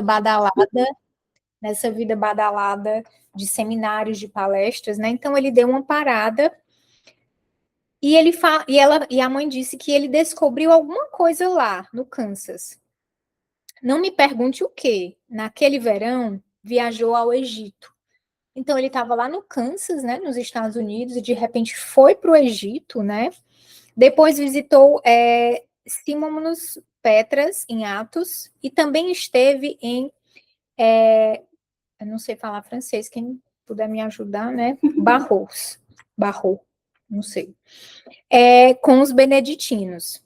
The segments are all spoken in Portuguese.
badalada, nessa vida badalada de seminários, de palestras, né? Então ele deu uma parada e a mãe disse que ele descobriu alguma coisa lá no Kansas. Não me pergunte o quê. Naquele verão, viajou ao Egito. Então ele estava lá no Kansas, né, nos Estados Unidos, e de repente foi para o Egito, né? Depois visitou Simonos Petras em Atos e também esteve em, eu não sei falar francês, quem puder me ajudar, né? Barros, não sei. Com os beneditinos.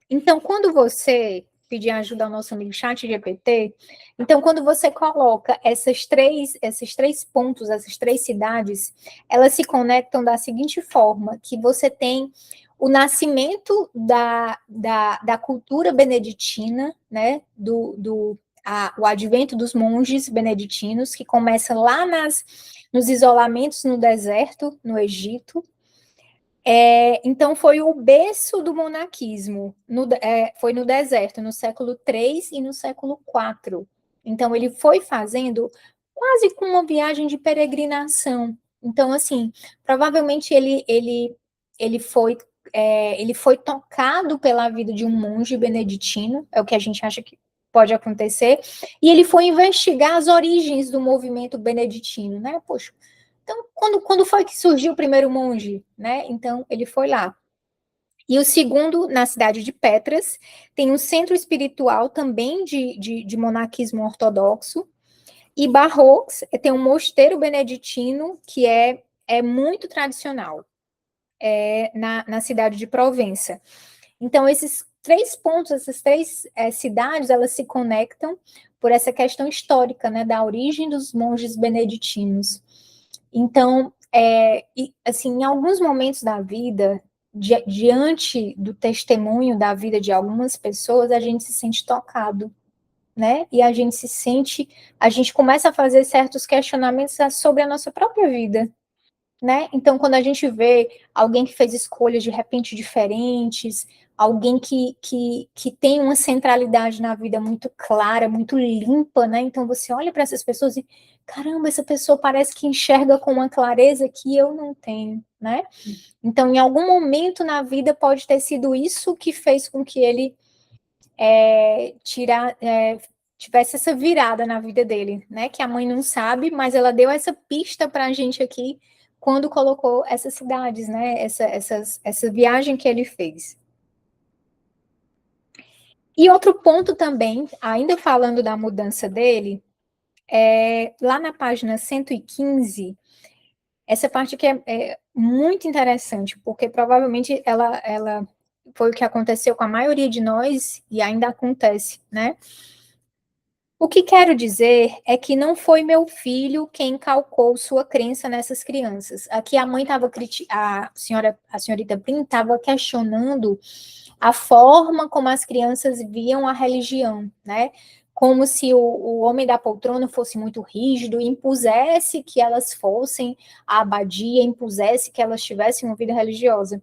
Então, quando você pedir ajuda ao nosso amigo ChatGPT, então quando você coloca esses três pontos, essas três cidades, elas se conectam da seguinte forma, que você tem o nascimento da cultura beneditina, né, o advento dos monges beneditinos, que começa lá nos isolamentos no deserto, no Egito. Então, foi o berço do monaquismo, foi no deserto, no século III e no século IV. Então, ele foi fazendo quase com uma viagem de peregrinação. Então, assim, provavelmente ele foi tocado pela vida de um monge beneditino, é o que a gente acha que pode acontecer, e ele foi investigar as origens do movimento beneditino, né? Poxa, então, quando foi que surgiu o primeiro monge, né? Então, ele foi lá. E o segundo, na cidade de Petras, tem um centro espiritual também de monaquismo ortodoxo. E Barros tem um mosteiro beneditino que é muito tradicional na cidade de Provença. Então, esses três pontos, essas três cidades, elas se conectam por essa questão histórica, né, da origem dos monges beneditinos. Então, assim, em alguns momentos da vida, diante do testemunho da vida de algumas pessoas, a gente se sente tocado, né? E a gente começa a fazer certos questionamentos sobre a nossa própria vida, né? Então, quando a gente vê alguém que fez escolhas de repente diferentes, alguém que tem uma centralidade na vida muito clara, muito limpa, né? Então, você olha para essas pessoas e, caramba, essa pessoa parece que enxerga com uma clareza que eu não tenho, né? Então, em algum momento na vida pode ter sido isso que fez com que ele tivesse essa virada na vida dele, né? Que a mãe não sabe, mas ela deu essa pista para a gente aqui quando colocou essas cidades, né? Essa viagem que ele fez. E outro ponto também, ainda falando da mudança dele, lá na página 115, essa parte que é muito interessante, porque provavelmente ela foi o que aconteceu com a maioria de nós e ainda acontece, né? O que quero dizer é que não foi meu filho quem calcou sua crença nessas crianças. Aqui a mãe estava a senhorita Prim estava questionando a forma como as crianças viam a religião, né? Como se o homem da poltrona fosse muito rígido, impusesse que elas fossem à abadia, impusesse que elas tivessem uma vida religiosa.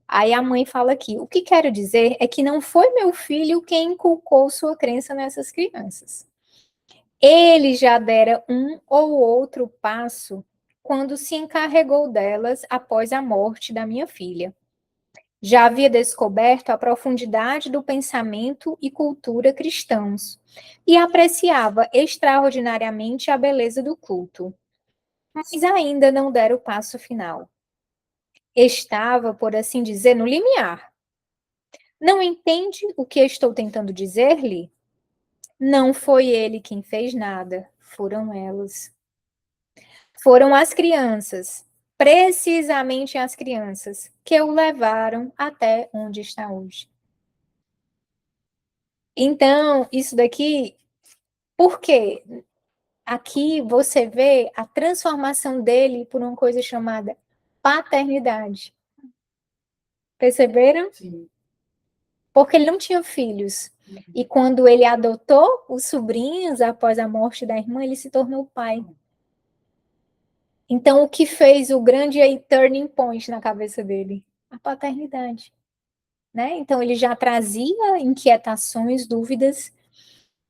Aí a mãe fala aqui: o que quero dizer é que não foi meu filho quem inculcou sua crença nessas crianças. Ele já dera um ou outro passo quando se encarregou delas após a morte da minha filha. Já havia descoberto a profundidade do pensamento e cultura cristãos e apreciava extraordinariamente a beleza do culto. Mas ainda não dera o passo final. Estava, por assim dizer, no limiar. Não entende o que estou tentando dizer-lhe? Não foi ele quem fez nada, foram elas. Foram as crianças, precisamente as crianças, que o levaram até onde está hoje. Então, isso daqui, por quê? Aqui você vê a transformação dele por uma coisa chamada paternidade. Perceberam? Sim. Porque ele não tinha filhos. E quando ele adotou os sobrinhos após a morte da irmã, ele se tornou pai. Então, o que fez o grande turning point na cabeça dele? A paternidade. Né? Então, ele já trazia inquietações, dúvidas,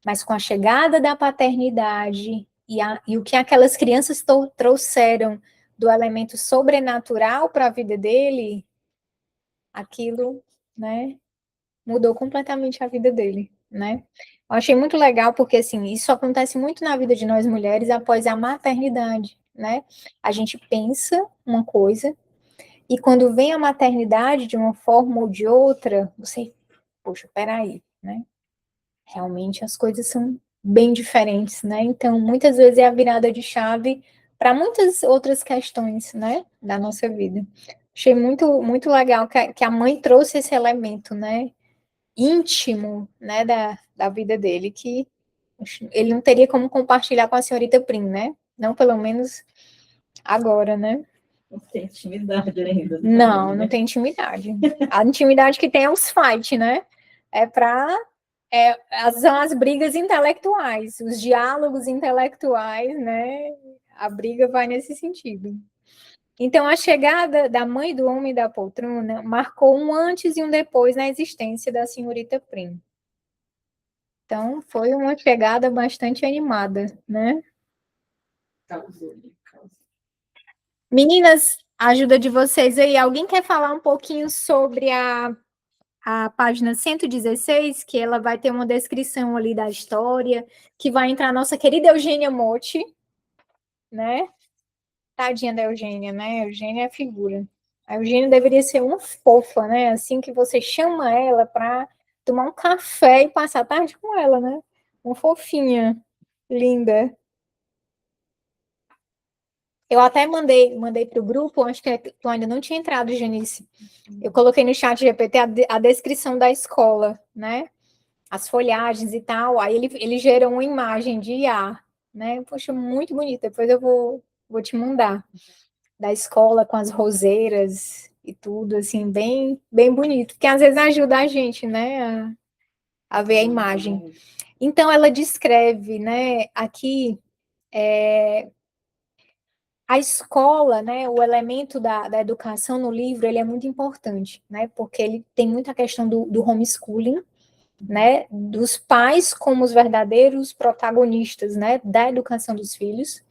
Mas com a chegada da paternidade e o que aquelas crianças trouxeram do elemento sobrenatural para a vida dele, aquilo, né, mudou completamente a vida dele, né? Eu achei muito legal porque, assim, isso acontece muito na vida de nós mulheres após a maternidade, né? A gente pensa uma coisa e quando vem a maternidade de uma forma ou de outra, você, poxa, peraí, né? Realmente as coisas são bem diferentes, né? Então, muitas vezes é a virada de chave para muitas outras questões, né, da nossa vida. Achei muito, muito legal que a mãe trouxe esse elemento, né, íntimo, né, da vida dele, que ele não teria como compartilhar com a senhorita Prim, né? Não, pelo menos agora, né? Não tem intimidade ainda. Não, não tem intimidade. A intimidade que tem é os fight, né? É para são as brigas intelectuais, os diálogos intelectuais, né? A briga vai nesse sentido. Então, a chegada da mãe do homem da poltrona marcou um antes e um depois na existência da senhorita Prim. Então, foi uma chegada bastante animada, né? Meninas, a ajuda de vocês aí. Alguém quer falar um pouquinho sobre a página 116, que ela vai ter uma descrição ali da história, que vai entrar a nossa querida Eugênia Motti, né? Tadinha da Eugênia, né? Eugênia é a figura. A Eugênia deveria ser uma fofa, né? Assim que você chama ela para tomar um café e passar a tarde com ela, né? Uma fofinha, linda. Eu até mandei para o grupo, acho que tu ainda não tinha entrado, Janice. Eu coloquei no chat GPT a descrição da escola, né? As folhagens e tal. Aí ele gerou uma imagem de IA, né? Poxa, muito bonita. Depois eu vou te mandar. Da escola com as roseiras e tudo, assim, bem, bem bonito. Que às vezes ajuda a gente, né? A ver a imagem. Então, ela descreve, né? Aqui a escola, né, o elemento da educação no livro, ele é muito importante, né, porque ele tem muita questão do homeschooling, né, dos pais como os verdadeiros protagonistas, né, da educação dos filhos,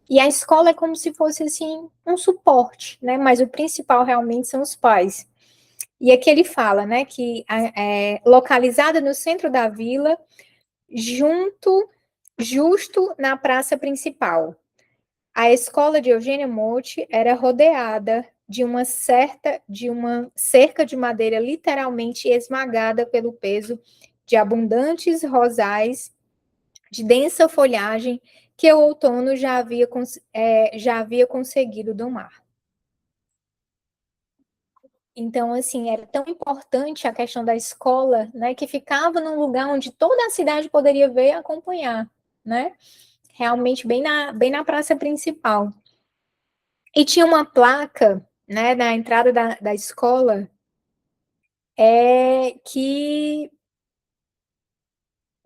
e a escola é como se fosse, assim, um suporte, né, mas o principal realmente são os pais. E aqui ele fala, né, que é localizada no centro da vila, justo na praça principal. A escola de Eugênia Motti era rodeada de uma cerca de madeira literalmente esmagada pelo peso de abundantes rosais de densa folhagem que o outono já havia conseguido domar. Então, assim, era tão importante a questão da escola, né, que ficava num lugar onde toda a cidade poderia ver e acompanhar, né? Realmente bem na praça principal. E tinha uma placa, né, na entrada da escola, que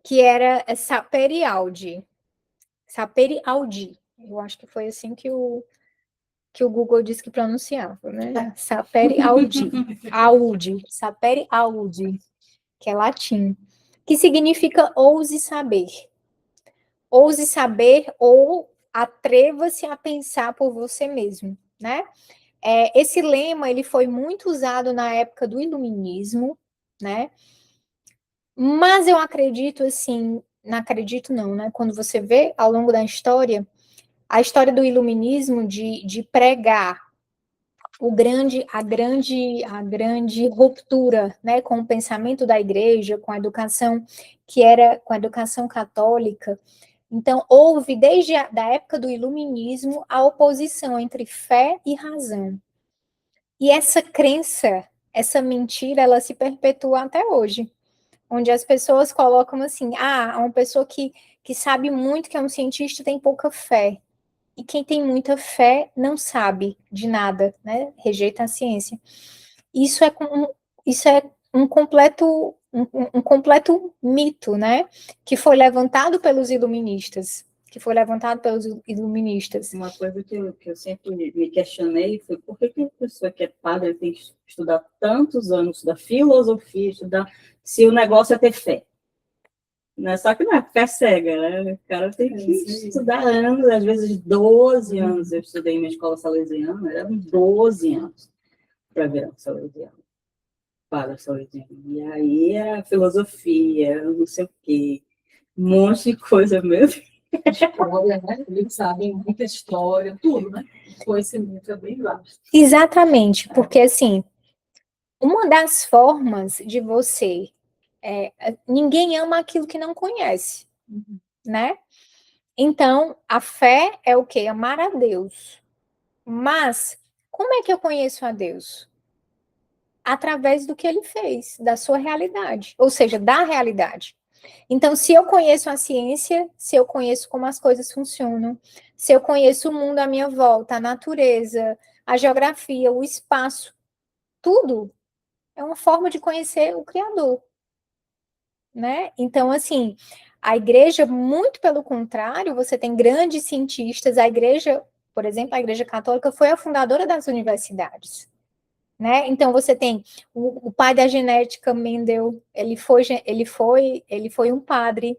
era Saperi Audi. Saperi Audi. Eu acho que foi assim que o Google disse que pronunciava, né? Saperi Audi. Audi. Saperi Audi, que é latim. Que significa ouse saber. Ouse saber ou atreva-se a pensar por você mesmo, né? Esse lema ele foi muito usado na época do Iluminismo, né? Mas eu acredito assim, não acredito não, né? Quando você vê ao longo da história, a história do Iluminismo de pregar a grande ruptura, né, com o pensamento da igreja, com a educação com a educação católica. Então, houve, desde da época do Iluminismo, a oposição entre fé e razão. E essa crença, essa mentira, ela se perpetua até hoje, onde as pessoas colocam assim, uma pessoa que sabe muito, que é um cientista, tem pouca fé. E quem tem muita fé não sabe de nada, né? Rejeita a ciência. Isso é, isso é um completo mito, né? Que foi levantado pelos iluministas. Uma coisa que eu sempre me questionei foi por que a pessoa que é padre tem que estudar tantos anos da filosofia, se o negócio é ter fé. Não é só que não é ficar cega, né? O cara tem que estudar anos, às vezes 12 anos. Eu estudei em uma escola salesiana, eram 12 anos para virar um salesiano, para o salesiano. E aí a filosofia, não sei o quê, um monte de coisa mesmo. História, né? Eles sabem muita história, tudo, né? Conhecimento é bem vasto. Exatamente, porque assim, uma das formas de você ninguém ama aquilo que não conhece, né? Então, a fé é o quê? Amar a Deus. Mas, como é que eu conheço a Deus? Através do que ele fez, da sua realidade, ou seja, da realidade. Então, se eu conheço a ciência, se eu conheço como as coisas funcionam, se eu conheço o mundo à minha volta, a natureza, a geografia, o espaço, tudo é uma forma de conhecer o Criador, né? Então, assim, a igreja, muito pelo contrário, você tem grandes cientistas, a igreja, por exemplo, a igreja católica foi a fundadora das universidades, né? Então, você tem o pai da genética, Mendel, ele foi um padre.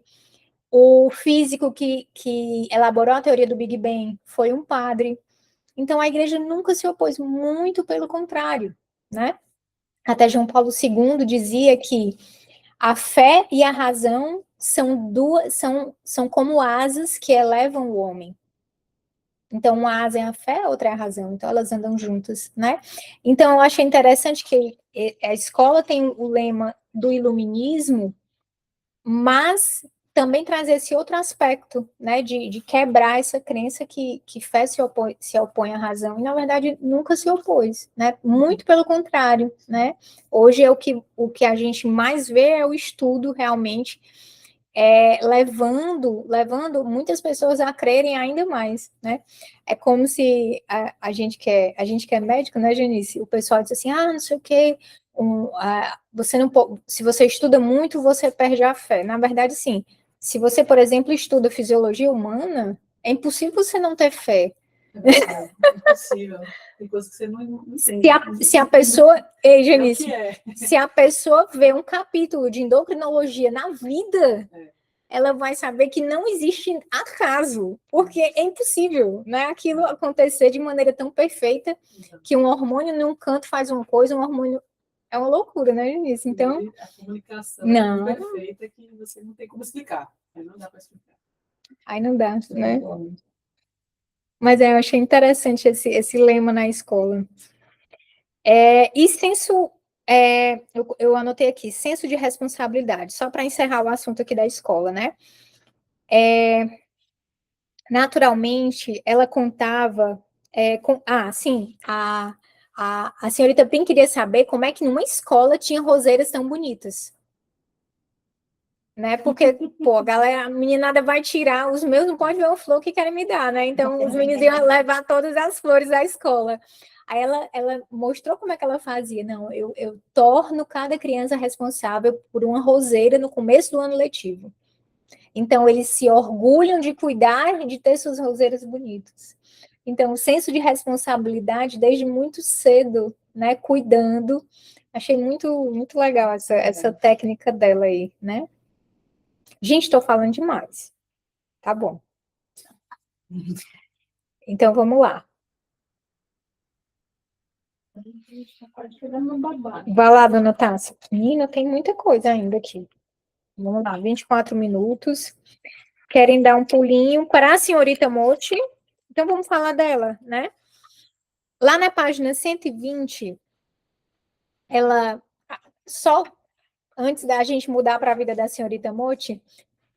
O físico que elaborou a teoria do Big Bang foi um padre. Então, a igreja nunca se opôs, muito pelo contrário, né? Até João Paulo II dizia que a fé e a razão são como asas que elevam o homem. Então, uma asa é a fé, outra é a razão. Então, elas andam juntas, né? Então, eu achei interessante que a escola tem o lema do iluminismo, mas também traz esse outro aspecto, né, de quebrar essa crença que fé se opõe à razão, e na verdade nunca se opôs, né, muito pelo contrário, né, hoje é o que a gente mais vê é o estudo realmente levando muitas pessoas a crerem ainda mais, né, é como se a gente que é médico, né, Janice, o pessoal diz assim, não sei o quê, você não pode, se você estuda muito, você perde a fé. Na verdade, sim. Se você, por exemplo, estuda fisiologia humana, é impossível você não ter fé. É impossível. Tem coisas que você não entende. Se a pessoa, ei, Janice, É. se a pessoa vê um capítulo de endocrinologia na vida, ela vai saber que não existe acaso, porque é impossível, né, aquilo acontecer de maneira tão perfeita que um hormônio num canto faz uma coisa, um hormônio é uma loucura, né, Janice? Então, a comunicação não. é tão perfeita que você não tem como explicar. Aí não dá para explicar. Aí não dá, né? Mas eu achei interessante esse lema na escola. E senso, eu anotei aqui, senso de responsabilidade, só para encerrar o assunto aqui da escola, né? Naturalmente, ela contava sim, a senhorita Pim queria saber como é que numa escola tinha roseiras tão bonitas. Né? Porque, pô, a meninada vai tirar, os meus não podem ver o flor que querem me dar, né? Então, os meninos iam levar todas as flores da escola. Aí ela mostrou como é que ela fazia. Não, eu torno cada criança responsável por uma roseira no começo do ano letivo. Então, eles se orgulham de cuidar de ter suas roseiras bonitas. Então, o senso de responsabilidade desde muito cedo, né? Cuidando. Achei muito, muito legal essa técnica dela aí, né? Gente, estou falando demais. Tá bom. Então, vamos lá. Vai lá, dona Tássia. Menina, tem muita coisa ainda aqui. Vamos lá, 24 minutos. Querem dar um pulinho para a senhorita Motti? Então, vamos falar dela, né? Lá na página 120, ela... Só antes da gente mudar para a vida da senhorita Motti,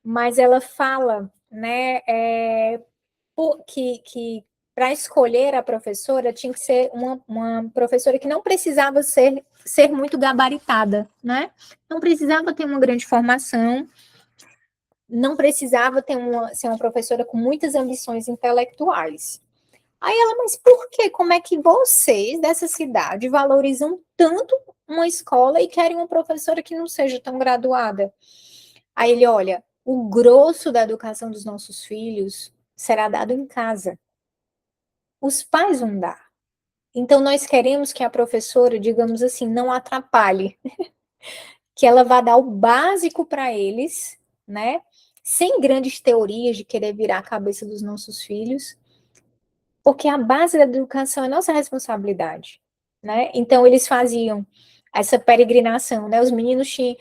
mas ela fala, né, que para escolher a professora tinha que ser uma professora que não precisava ser muito gabaritada, né? Não precisava ter uma grande formação, não precisava ser uma professora com muitas ambições intelectuais. Aí ela, mas por quê? Como é que vocês dessa cidade valorizam tanto uma escola e querem uma professora que não seja tão graduada? Aí ele, olha, o grosso da educação dos nossos filhos será dado em casa. Os pais vão dar. Então, nós queremos que a professora, digamos assim, não atrapalhe, que ela vá dar o básico para eles, né? Sem grandes teorias de querer virar a cabeça dos nossos filhos, porque a base da educação é nossa responsabilidade, né? Então, eles faziam essa peregrinação, né? Os meninos tinham,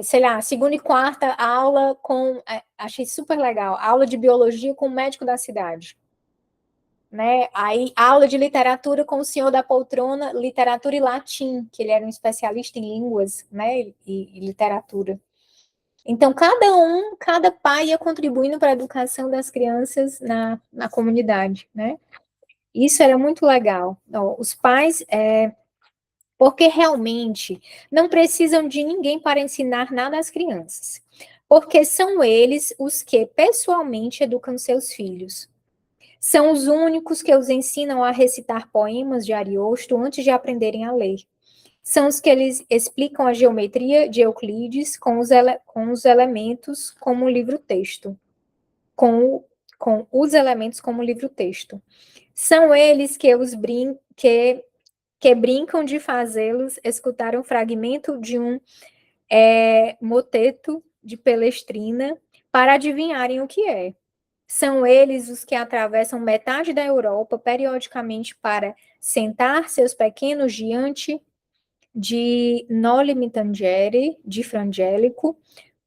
sei lá, segunda e quarta aula com, achei super legal, aula de biologia com o médico da cidade, né? Aí, aula de literatura com o senhor da poltrona, literatura e latim, que ele era um especialista em línguas, né? E literatura. Então, cada pai ia contribuindo para a educação das crianças na comunidade, né? Isso era muito legal. Os pais, porque realmente não precisam de ninguém para ensinar nada às crianças, porque são eles os que pessoalmente educam seus filhos. São os únicos que os ensinam a recitar poemas de Ariosto antes de aprenderem a ler. São os que eles explicam a geometria de Euclides com os elementos como livro-texto. Com os elementos como livro-texto. São eles que brincam de fazê-los escutar um fragmento de um moteto de Pelestrina para adivinharem o que é. São eles os que atravessam metade da Europa periodicamente para sentar seus pequenos diante de Noli Me Tangere, de Frangélico,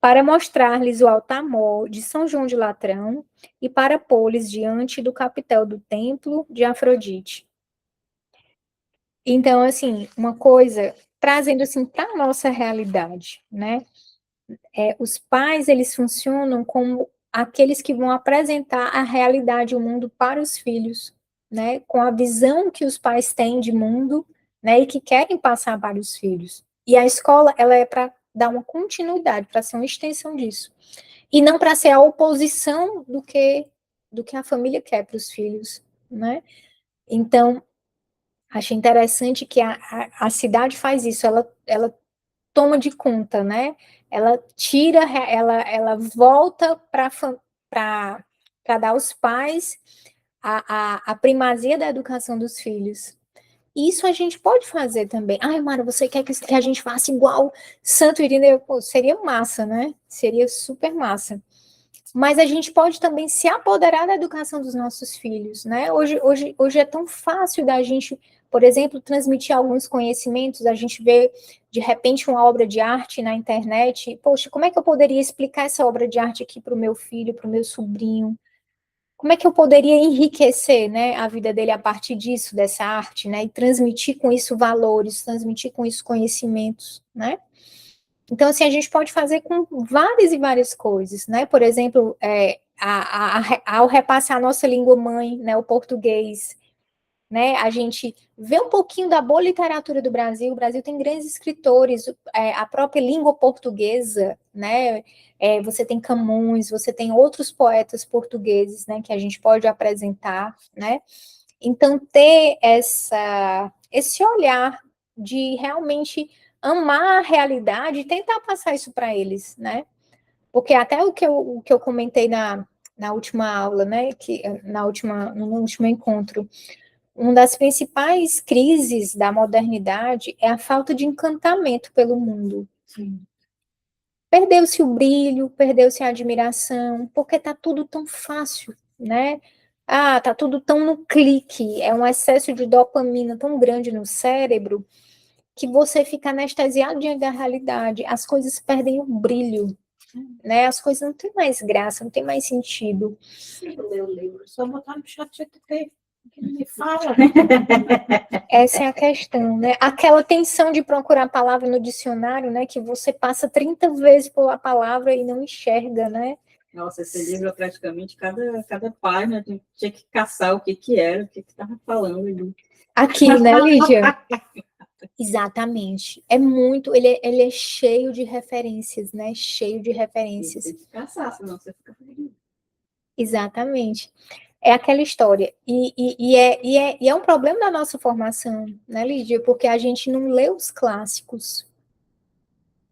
para mostrar-lhes o altar-mor de São João de Latrão e para pô-los diante do capitel do templo de Afrodite. Então, assim, uma coisa, trazendo assim para a nossa realidade, né? Os pais, eles funcionam como aqueles que vão apresentar a realidade, o mundo para os filhos, né? Com a visão que os pais têm de mundo, né? E que querem passar para os filhos. E a escola, ela é para dar uma continuidade, para ser uma extensão disso. E não para ser a oposição do que a família quer para os filhos, né? Então, achei interessante que a cidade faz isso, ela toma de conta, né? Ela tira, ela volta para dar aos pais a primazia da educação dos filhos. Isso a gente pode fazer também. Ai, Mara, você quer que a gente faça igual Santo Irineu? Pô, seria massa, né? Seria super massa. Mas a gente pode também se apoderar da educação dos nossos filhos, né? Hoje é tão fácil da gente, por exemplo, transmitir alguns conhecimentos, a gente vê, de repente, uma obra de arte na internet, poxa, como é que eu poderia explicar essa obra de arte aqui para o meu filho, para o meu sobrinho? Como é que eu poderia enriquecer, né, a vida dele a partir disso, dessa arte, né? E transmitir com isso valores, transmitir com isso conhecimentos, né? Então, assim, a gente pode fazer com várias e várias coisas, né? Por exemplo, ao repassar a nossa língua mãe, né, o português, né? A gente vê um pouquinho da boa literatura do Brasil. O Brasil tem grandes escritores, a própria língua portuguesa, né? Você tem Camões, você tem outros poetas portugueses, né? Que a gente pode apresentar, né? Então, ter esse olhar de realmente amar a realidade e tentar passar isso para eles, né? Porque até o que eu comentei na última aula, né? No último encontro, uma das principais crises da modernidade é a falta de encantamento pelo mundo. Sim. Perdeu-se o brilho, perdeu-se a admiração, porque está tudo tão fácil, né? Tá tudo tão no clique, é um excesso de dopamina tão grande no cérebro que você fica anestesiado diante da realidade, as coisas perdem o brilho, né? As coisas não têm mais graça, não tem mais sentido. Eu leio o livro, só botar no chat GPT, que me fala. Essa é a questão, né? Aquela tensão de procurar a palavra no dicionário, né? Que você passa 30 vezes por a palavra e não enxerga, né? Nossa, esse livro, praticamente, cada página tinha que caçar o que era, o que estava falando ali. Aqui, né, Lídia? Exatamente. Ele é cheio de referências, né? Cheio de referências. Tem que caçar, senão você fica perdido. Exatamente. É aquela história. E é um problema da nossa formação, né, Lídia? Porque a gente não lê os clássicos,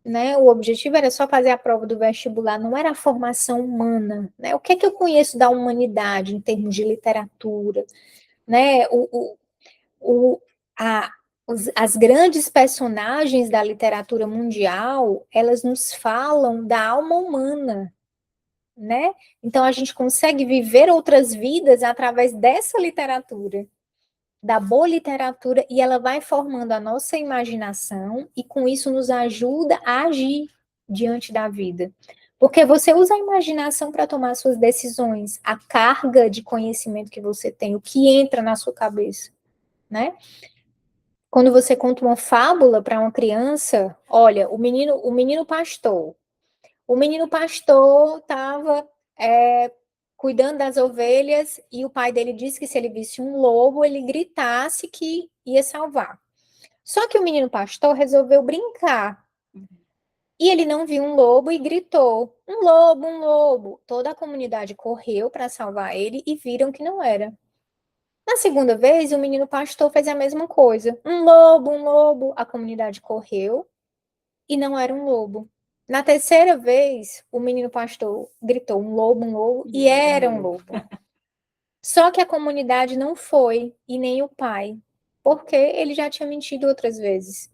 né? O objetivo era só fazer a prova do vestibular, não era a formação humana, né? O que é que eu conheço da humanidade em termos de literatura, né? A As grandes personagens da literatura mundial, elas nos falam da alma humana, né? Então a gente consegue viver outras vidas através dessa literatura, da boa literatura, e ela vai formando a nossa imaginação e com isso nos ajuda a agir diante da vida. Porque você usa a imaginação para tomar suas decisões, a carga de conhecimento que você tem, o que entra na sua cabeça, né? Quando você conta uma fábula para uma criança, olha, o menino pastor. O menino pastor estava cuidando das ovelhas e o pai dele disse que se ele visse um lobo, ele gritasse que ia salvar. Só que o menino pastor resolveu brincar. E ele não viu um lobo e gritou: um lobo, um lobo. Toda a comunidade correu para salvar ele e viram que não era. Na segunda vez, o menino pastor fez a mesma coisa. Um lobo, um lobo. A comunidade correu e não era um lobo. Na terceira vez, o menino pastor gritou um lobo, e era um lobo. Só que a comunidade não foi, e nem o pai, porque ele já tinha mentido outras vezes.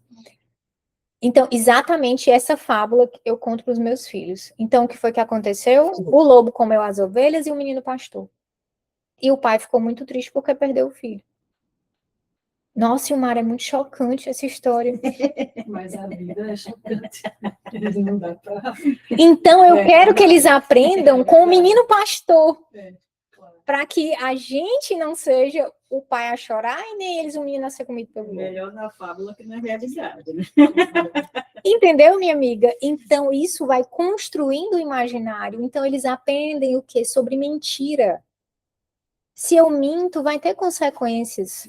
Então, exatamente essa fábula que eu conto para os meus filhos. Então, o que foi que aconteceu? O lobo comeu as ovelhas e o menino pastor. E o pai ficou muito triste porque perdeu o filho. Nossa, Ilmar, é muito chocante essa história. Mas a vida é chocante. Não dá pra... Então, eu quero que eles aprendam com o menino pastor. Claro. Para que a gente não seja o pai a chorar e nem eles o menino a ser comido pelo lobo. Melhor na fábula que na realidade, né? Entendeu, minha amiga? Então, isso vai construindo o imaginário. Então, eles aprendem o quê? Sobre mentira. Se eu minto, vai ter consequências.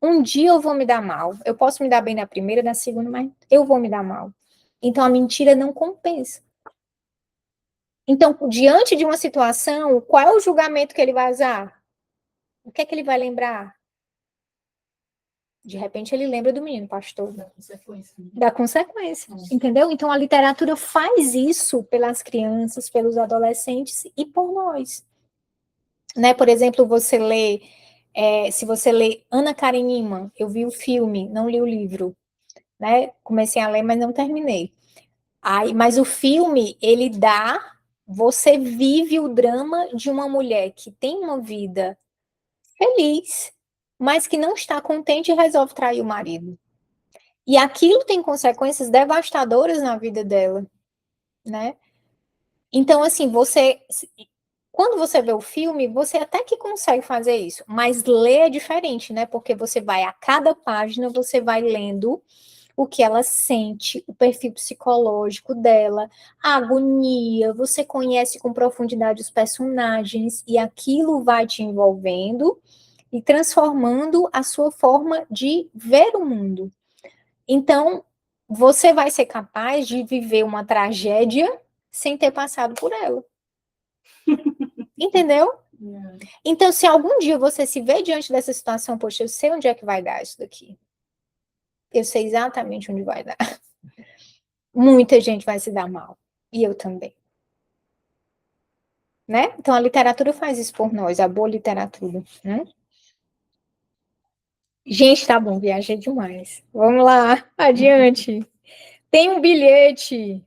Um dia eu vou me dar mal. Eu posso me dar bem na primeira, na segunda, mas eu vou me dar mal. Então, a mentira não compensa. Então, diante de uma situação, qual é o julgamento que ele vai usar? O que é que ele vai lembrar? De repente, ele lembra do menino pastor. Da consequência. Da consequência, entendeu? Então, a literatura faz isso pelas crianças, pelos adolescentes e por nós. Né? Por exemplo, se você lê Ana Karenina, eu vi o filme, não li o livro, né? Comecei a ler, mas não terminei. Mas o filme, você vive o drama de uma mulher que tem uma vida feliz, mas que não está contente e resolve trair o marido. E aquilo tem consequências devastadoras na vida dela, né? Então, assim, quando você vê o filme, você até que consegue fazer isso, mas ler é diferente, né? Porque você vai, a cada página, você vai lendo o que ela sente, o perfil psicológico dela, a agonia, você conhece com profundidade os personagens e aquilo vai te envolvendo e transformando a sua forma de ver o mundo. Então, você vai ser capaz de viver uma tragédia sem ter passado por ela. Entendeu? Então, se algum dia você se vê diante dessa situação, poxa, eu sei onde é que vai dar isso daqui. Eu sei exatamente onde vai dar. Muita gente vai se dar mal. E eu também. Né? Então, a literatura faz isso por nós, a boa literatura. Né? Gente, tá bom, viajei demais. Vamos lá, adiante. Tem um bilhete.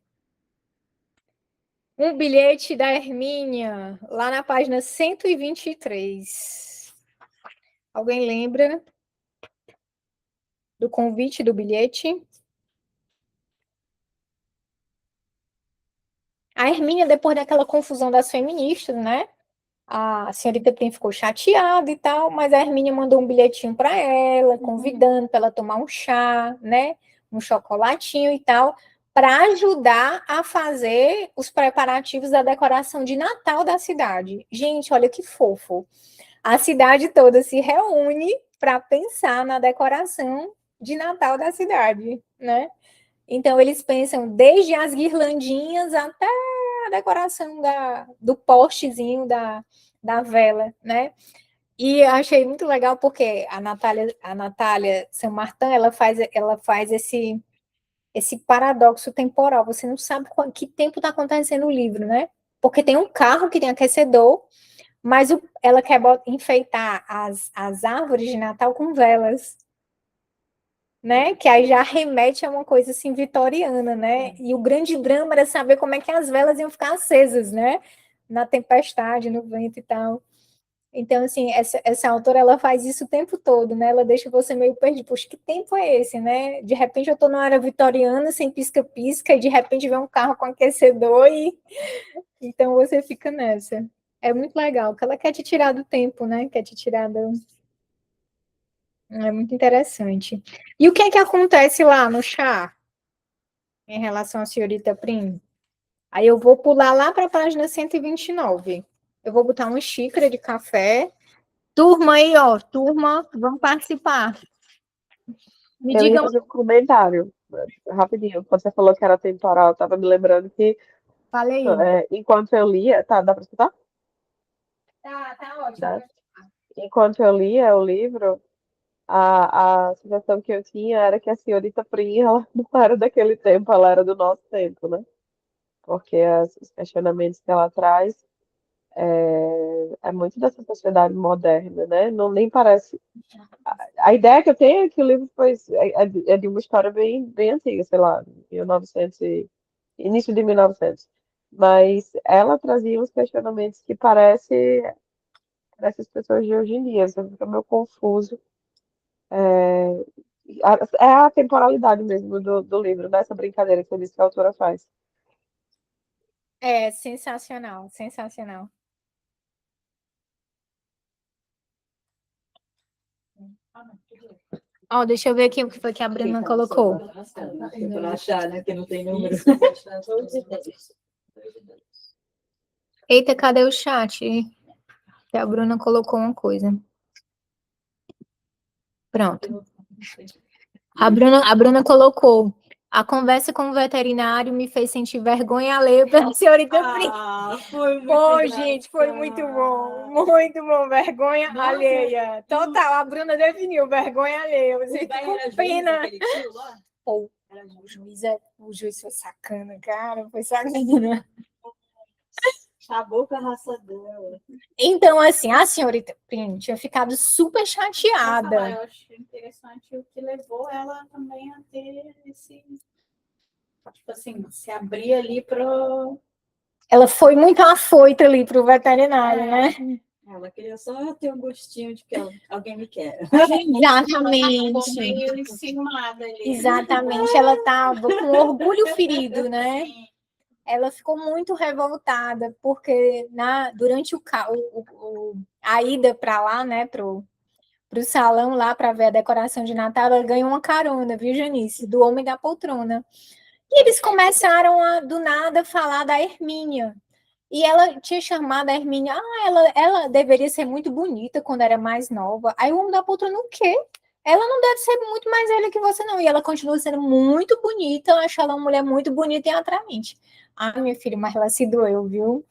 Um bilhete da Hermínia, lá na página 123. Alguém lembra do convite do bilhete? A Hermínia, depois daquela confusão das feministas, né? A senhorita Prim ficou chateada e tal, mas a Hermínia mandou um bilhetinho para ela, convidando para ela tomar um chá, né? Um chocolatinho e tal, para ajudar a fazer os preparativos da decoração de Natal da cidade. Gente, olha que fofo. A cidade toda se reúne para pensar na decoração de Natal da cidade, né? Então, eles pensam desde as guirlandinhas até a decoração do postezinho da vela, né? E eu achei muito legal porque a Natália Saint-Martin, ela faz esse paradoxo temporal. Você não sabe que tempo está acontecendo o livro, né? Porque tem um carro que tem aquecedor, mas ela quer enfeitar as árvores de Natal com velas. né? Que aí já remete a uma coisa assim vitoriana, né? E o grande drama era saber como é que as velas iam ficar acesas, né? Na tempestade, no vento e tal. Então, assim, essa autora, ela faz isso o tempo todo, né? Ela deixa você meio perdido. Poxa, que tempo é esse, né? De repente eu tô numa era vitoriana, sem pisca-pisca, e de repente vem um carro com aquecedor e... Então você fica nessa. É muito legal, porque ela quer te tirar do tempo, né? Quer te tirar do... É muito interessante. E o que é que acontece lá no chá, em relação à senhorita Prim? Aí eu vou pular lá para a página 129. Eu vou botar uma xícara de café. Turma aí, ó, turma, vamos participar. Me Eu ia digam, fazer um comentário, rapidinho. Quando você falou que era temporal, eu tava me lembrando que falei. enquanto eu lia. Tá, dá pra escutar? Tá ótimo. Dá. Enquanto eu lia o livro, a sensação que eu tinha era que a senhorita Prim, ela não era daquele tempo, ela era do nosso tempo, né? Porque os questionamentos que ela traz é muito dessa sociedade moderna, né? Não nem parece. A ideia que eu tenho é que o livro foi, é de uma história bem antiga, sei lá, 1900 início de 1900. Mas ela trazia uns questionamentos que parece essas pessoas de hoje em dia. Você fica meio confuso. É a temporalidade mesmo do livro, nessa brincadeira que eu disse que a autora faz. É sensacional, sensacional. Ó, deixa eu ver aqui o que foi que a Bruna colocou. Para achar, né? Que não tem número. Eita, cadê o chat? Que a Bruna colocou uma coisa. Pronto. A Bruna colocou. A conversa com o veterinário me fez sentir vergonha alheia pela senhorita Prim. Foi muito Pô, gente, foi muito bom. Vergonha Nossa, alheia. Total, a Bruna definiu vergonha alheia. Você fica com pena. Pô, o juiz foi sacana, cara, foi sacana. Acabou com a raça dela. Então, assim, a senhorita Prim tinha ficado super chateada. Eu acho interessante o que levou ela também a ter esse... Tipo assim, se abrir ali para... Ela foi muito afoita ali pro veterinário, né? Ela queria só ter um gostinho de que alguém me quer. Exatamente. Meio enciumada ali. Exatamente, ela estava com orgulho ferido, né? Ela ficou muito revoltada, porque durante a ida para lá, né, pro salão lá para ver a decoração de Natal, ela ganhou uma carona, viu, Janice? Do homem da poltrona. E eles começaram a, do nada, falar da Hermínia. E ela tinha chamado a Hermínia, ela deveria ser muito bonita quando era mais nova. Aí o homem da poltrona, o quê? Ela não deve ser muito mais velha que você, não. E ela continua sendo muito bonita, eu acho ela uma mulher muito bonita e atraente. Ah, minha filha, mas ela se doeu, viu?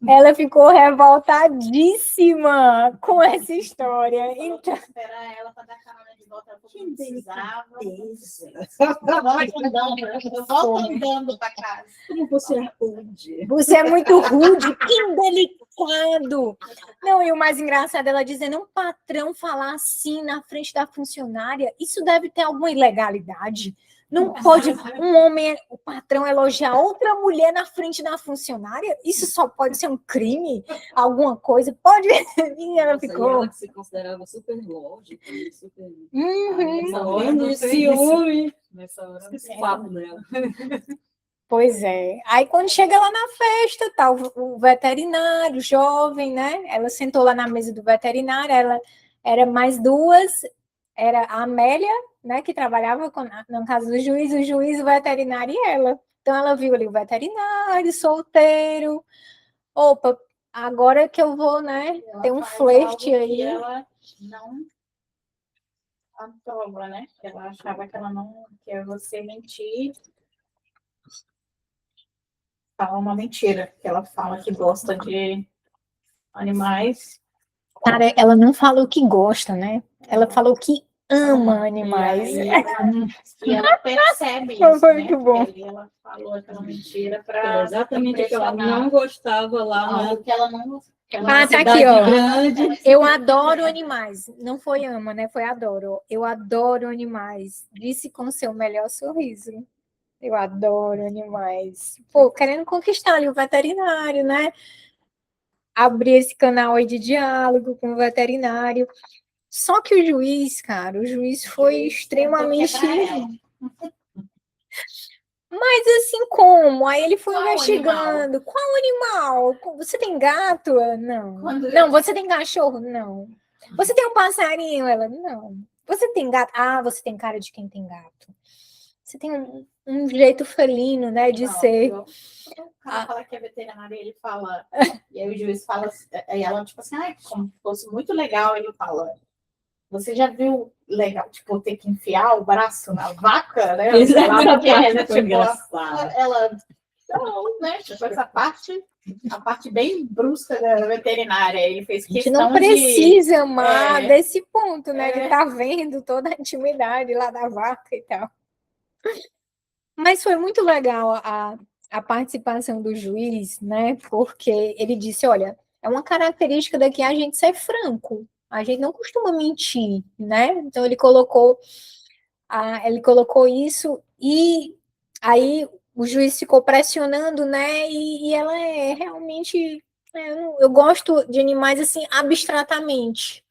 Ela ficou revoltadíssima com essa história. Então... Esperar ela para dar carona de volta, ela Que precisava. Volta andando para casa. Como você é rude. Você é muito rude, indelicado. Não, e o mais engraçado, ela dizendo, um patrão falar assim na frente da funcionária, isso deve ter alguma ilegalidade. Não pode um homem, o patrão, elogiar outra mulher na frente da funcionária? Isso só pode ser um crime? Alguma coisa? Pode? E ela ficou... Ela que se considerava super lógica, super... Uhum. Ciúme. Nessa hora, Esse papo dela. Pois é. Aí quando chega lá na festa, tá o veterinário, jovem, né? Ela sentou lá na mesa do veterinário, ela era mais duas, era a Amélia, né, que trabalhava no caso do juiz, o juiz, o veterinário e ela. Então ela viu ali o veterinário, solteiro. Opa, agora que eu vou, né, ter um flerte aí. Ela não aprova, né? Ela achava que ela não quer você mentir. Fala uma mentira, que ela fala que gosta de animais. Cara, ela não falou que gosta, né? Ela falou que ama animais. E ela percebe isso, Foi né? muito bom. Porque ela falou aquela mentira para exatamente o que ela não gostava lá. Algo que ela não Ah, tá aqui, cidade ó. grande. Eu adoro animais. Não foi ama, né? Foi adoro. Eu adoro animais. Disse com seu melhor sorriso. Eu adoro animais. Pô, querendo conquistar ali o veterinário, né? Abrir esse canal aí de diálogo com o veterinário. Só que o juiz, cara, o juiz foi extremamente. Mas assim como? Aí ele foi Qual investigando. Qual animal? Você tem gato? Não. Quando- Não, você tem cachorro? Não. Você tem um passarinho? Ela, não. Você tem gato? Ah, você tem cara de quem tem gato. Você tem um jeito felino, né, de ser. O cara fala que é veterinário e ele fala, e aí o juiz fala, aí ela, tipo assim, ai, como fosse muito legal, ele fala, você já viu legal, tipo, ter que enfiar o braço na vaca, né? Isso Sei lá o que é, né? foi Tipo, engraçado. ela, não, né? Tipo, essa parte, a parte bem brusca da veterinária, ele fez A gente questão não precisa amar é, desse ponto, né? é. Ele tá vendo toda a intimidade lá da vaca e tal. Mas foi muito legal a participação do juiz, né? Porque ele disse: olha, é uma característica daqui a gente ser franco. A gente não costuma mentir, né? Então ele colocou isso e aí o juiz ficou pressionando, né? E ela é realmente. Eu gosto de animais assim abstratamente.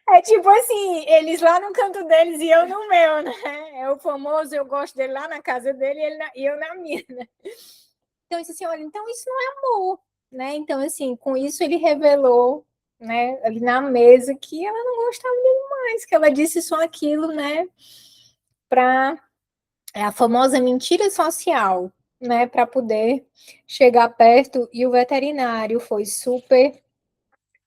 É tipo assim, eles lá no canto deles e eu no meu, né? É o famoso, eu gosto dele lá na casa dele e eu na minha, né? Então, eu disse assim, olha, então isso não é amor, né? Então, assim, com isso ele revelou, né, ali na mesa que ela não gostava dele mais, que ela disse só aquilo, né, para a famosa mentira social, né, para poder chegar perto e o veterinário foi super.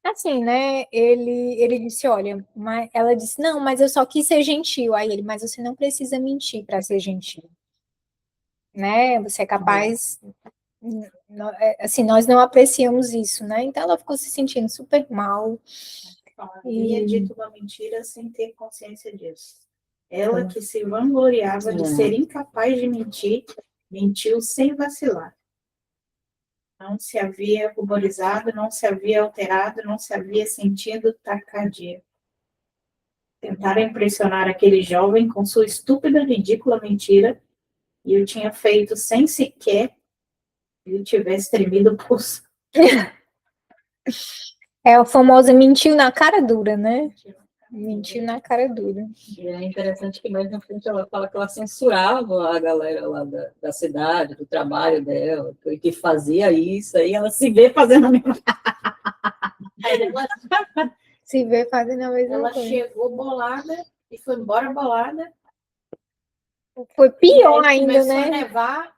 Assim, né? Ele disse, olha, mas ela disse, não, mas eu só quis ser gentil. Aí ele, mas você não precisa mentir para ser gentil, né? Você é capaz, assim, nós não apreciamos isso, né? Então ela ficou se sentindo super mal. havia dito uma mentira sem ter consciência disso. Ela que se vangloriava de ser incapaz de mentir, mentiu sem vacilar. Não se havia ruborizado, não se havia alterado, não se havia sentido taquicardia. Tentara impressionar aquele jovem com sua estúpida, ridícula mentira, e o tinha feito sem sequer ele tivesse tremido o pulso. É o famoso mentiu na cara dura, né? Mentiu na cara dura. E é interessante que mais na frente ela fala que ela censurava a galera lá da cidade, do trabalho dela, que fazia isso, aí ela se vê fazendo a mesma Aí ela, Se vê fazendo a mesma ela coisa. chegou bolada e foi embora bolada. Foi pior E aí ainda, começou a né? nevar,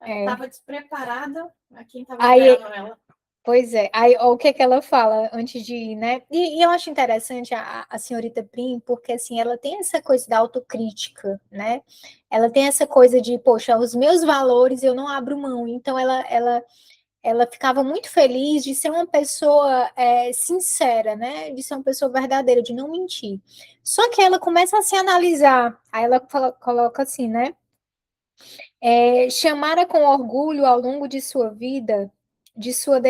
ela É. estava despreparada, a quem estava Aí, esperando ela. pois é, aí ó, o que é que ela fala antes de ir, né? E eu acho interessante a senhorita Prim, porque assim, ela tem essa coisa da autocrítica, né? Ela tem essa coisa de, poxa, os meus valores eu não abro mão. Então ela ficava muito feliz de ser uma pessoa sincera, né? De ser uma pessoa verdadeira, de não mentir. Só que ela começa a se analisar, aí ela coloca assim, né? Chamara com orgulho ao longo de sua vida, de sua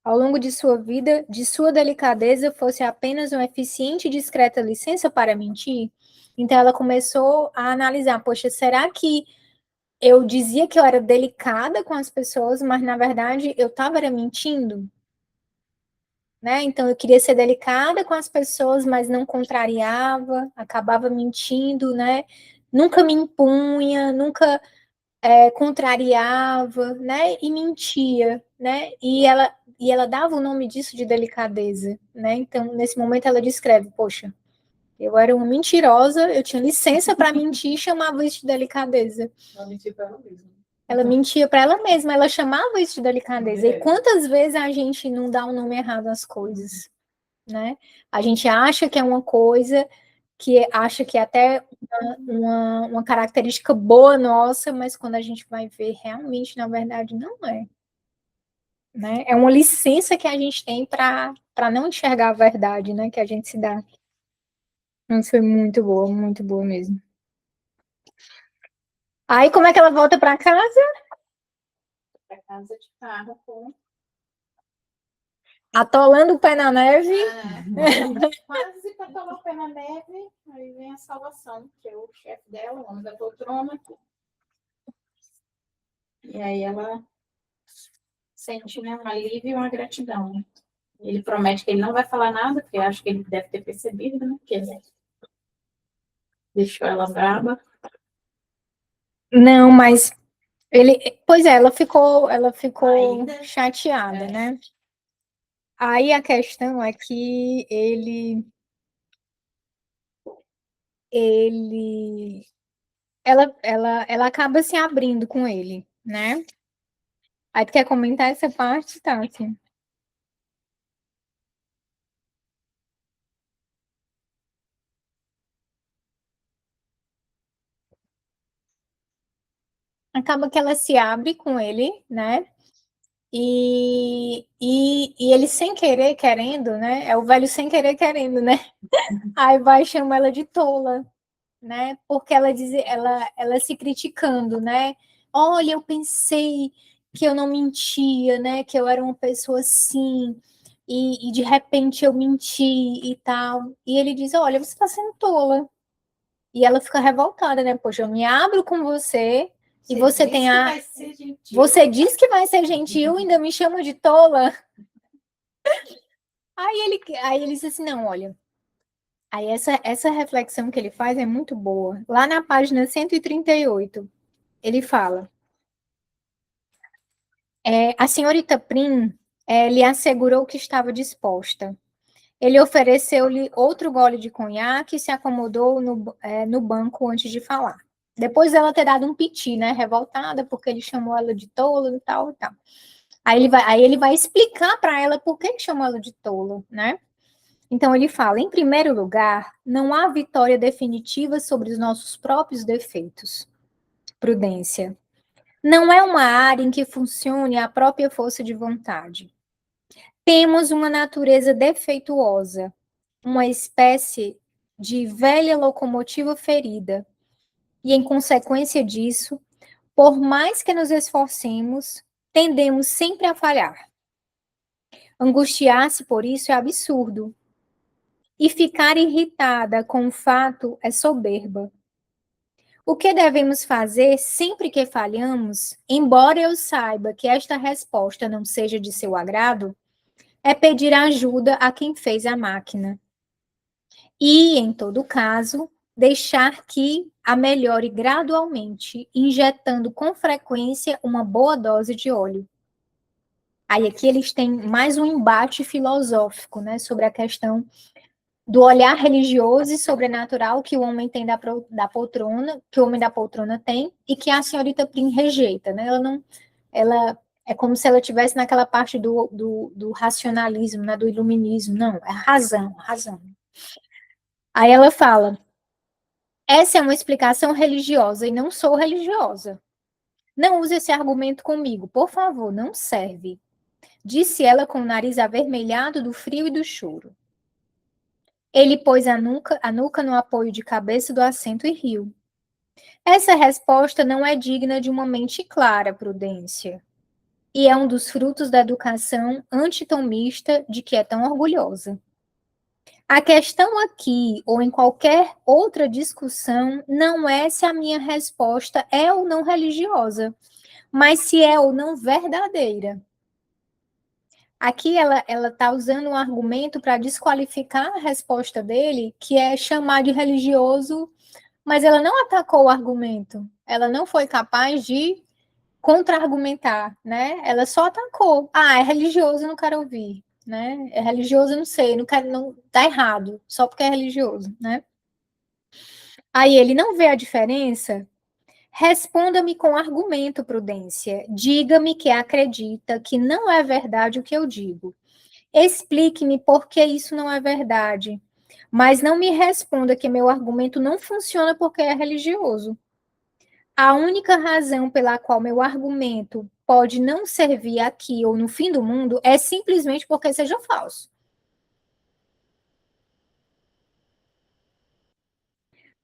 ao longo de sua delicadeza, fosse apenas uma eficiente e discreta licença para mentir? Então ela começou a analisar, poxa, será que eu dizia que eu era delicada com as pessoas, mas na verdade eu estava mentindo? Né? Então eu queria ser delicada com as pessoas, mas não contrariava, acabava mentindo, né? Nunca me impunha, nunca contrariava, né? E mentia, né? E ela dava o nome disso de delicadeza, né? Então, nesse momento, ela descreve: poxa, eu era uma mentirosa, eu tinha licença para mentir e chamava isso de delicadeza. Ela mentiu para ela mesma. Ela mentia para ela mesma, ela chamava isso de delicadeza. E quantas vezes a gente não dá o nome errado às coisas, né? A gente acha que é uma coisa, que acha que é até uma característica boa nossa, mas quando a gente vai ver, realmente, na verdade, não é. Né? É uma licença que a gente tem para não enxergar a verdade, né? Que a gente se dá. Mas foi muito boa mesmo. Aí, como é que ela volta para casa? casa de carro com Atolando o pé na neve. quase para tomar o pé na neve, aí vem a salvação, que é o chefe dela, o homem da poltrona. E aí ela sente, né, um alívio e uma gratidão. Né? Ele promete que ele não vai falar nada, porque acho que ele deve ter percebido, né? Que ele deixou ela braba. Não, mas ele, pois é, ela ficou Ainda. chateada, É. né? Aí a questão é que ele, ela acaba se abrindo com ele, né? Aí tu quer comentar essa parte, Tati? Acaba que ela se abre com ele, né? E ele sem querer, querendo, né? É o velho sem querer, querendo, né? Aí vai chamar ela de tola, né? Porque ela se criticando, né? Olha, eu pensei que eu não mentia, né? Que eu era uma pessoa assim, e de repente eu menti e tal. E ele diz: Olha, você está sendo tola. E ela fica revoltada, né? Poxa, eu me abro com você e você tem a. Você diz que vai ser gentil, ainda me chama de tola. Aí ele disse assim: Não, olha. Aí essa reflexão que ele faz é muito boa. Lá na página 138, ele fala: a senhorita Prim lhe assegurou que estava disposta. Ele ofereceu-lhe outro gole de conhaque e se acomodou no banco antes de falar. Depois dela ter dado um piti, né? Revoltada, porque ele chamou ela de tola e tal e tal. Aí ele vai explicar para ela por que chamou ela de tola, né? Então ele fala: em primeiro lugar, não há vitória definitiva sobre os nossos próprios defeitos. Prudência. Não é uma área em que funcione a própria força de vontade. Temos uma natureza defeituosa, uma espécie de velha locomotiva ferida, e em consequência disso, por mais que nos esforcemos, tendemos sempre a falhar. Angustiar-se por isso é absurdo, e ficar irritada com o fato é soberba. O que devemos fazer sempre que falhamos, embora eu saiba que esta resposta não seja de seu agrado, é pedir ajuda a quem fez a máquina. E, em todo caso, deixar que a melhore gradualmente, injetando com frequência uma boa dose de óleo. Aí aqui eles têm mais um embate filosófico, né, sobre a questão do olhar religioso e sobrenatural que o homem tem da poltrona, que o homem da poltrona tem, e que a senhorita Prim rejeita, né? Ela é como se ela estivesse naquela parte do racionalismo, né? Do iluminismo. Não, é razão, razão. Aí ela fala: essa é uma explicação religiosa e não sou religiosa. Não use esse argumento comigo, por favor, não serve. Disse ela com o nariz avermelhado do frio e do choro. Ele pôs a nuca no apoio de cabeça do assento e riu. Essa resposta não é digna de uma mente clara, Prudência, e é um dos frutos da educação antitomista de que é tão orgulhosa. A questão aqui, ou em qualquer outra discussão, não é se a minha resposta é ou não religiosa, mas se é ou não verdadeira. Aqui ela está usando um argumento para desqualificar a resposta dele, que é chamar de religioso, mas ela não atacou o argumento. Ela não foi capaz de contra-argumentar, né? Ela só atacou. Ah, é religioso, eu não quero ouvir, né? É religioso, eu não sei, não quero, não, tá errado, só porque é religioso, né? Aí ele não vê a diferença. Responda-me com argumento, Prudência. Diga-me que acredita que não é verdade o que eu digo. Explique-me por que isso não é verdade. Mas não me responda que meu argumento não funciona porque é religioso. A única razão pela qual meu argumento pode não servir aqui ou no fim do mundo é simplesmente porque seja falso.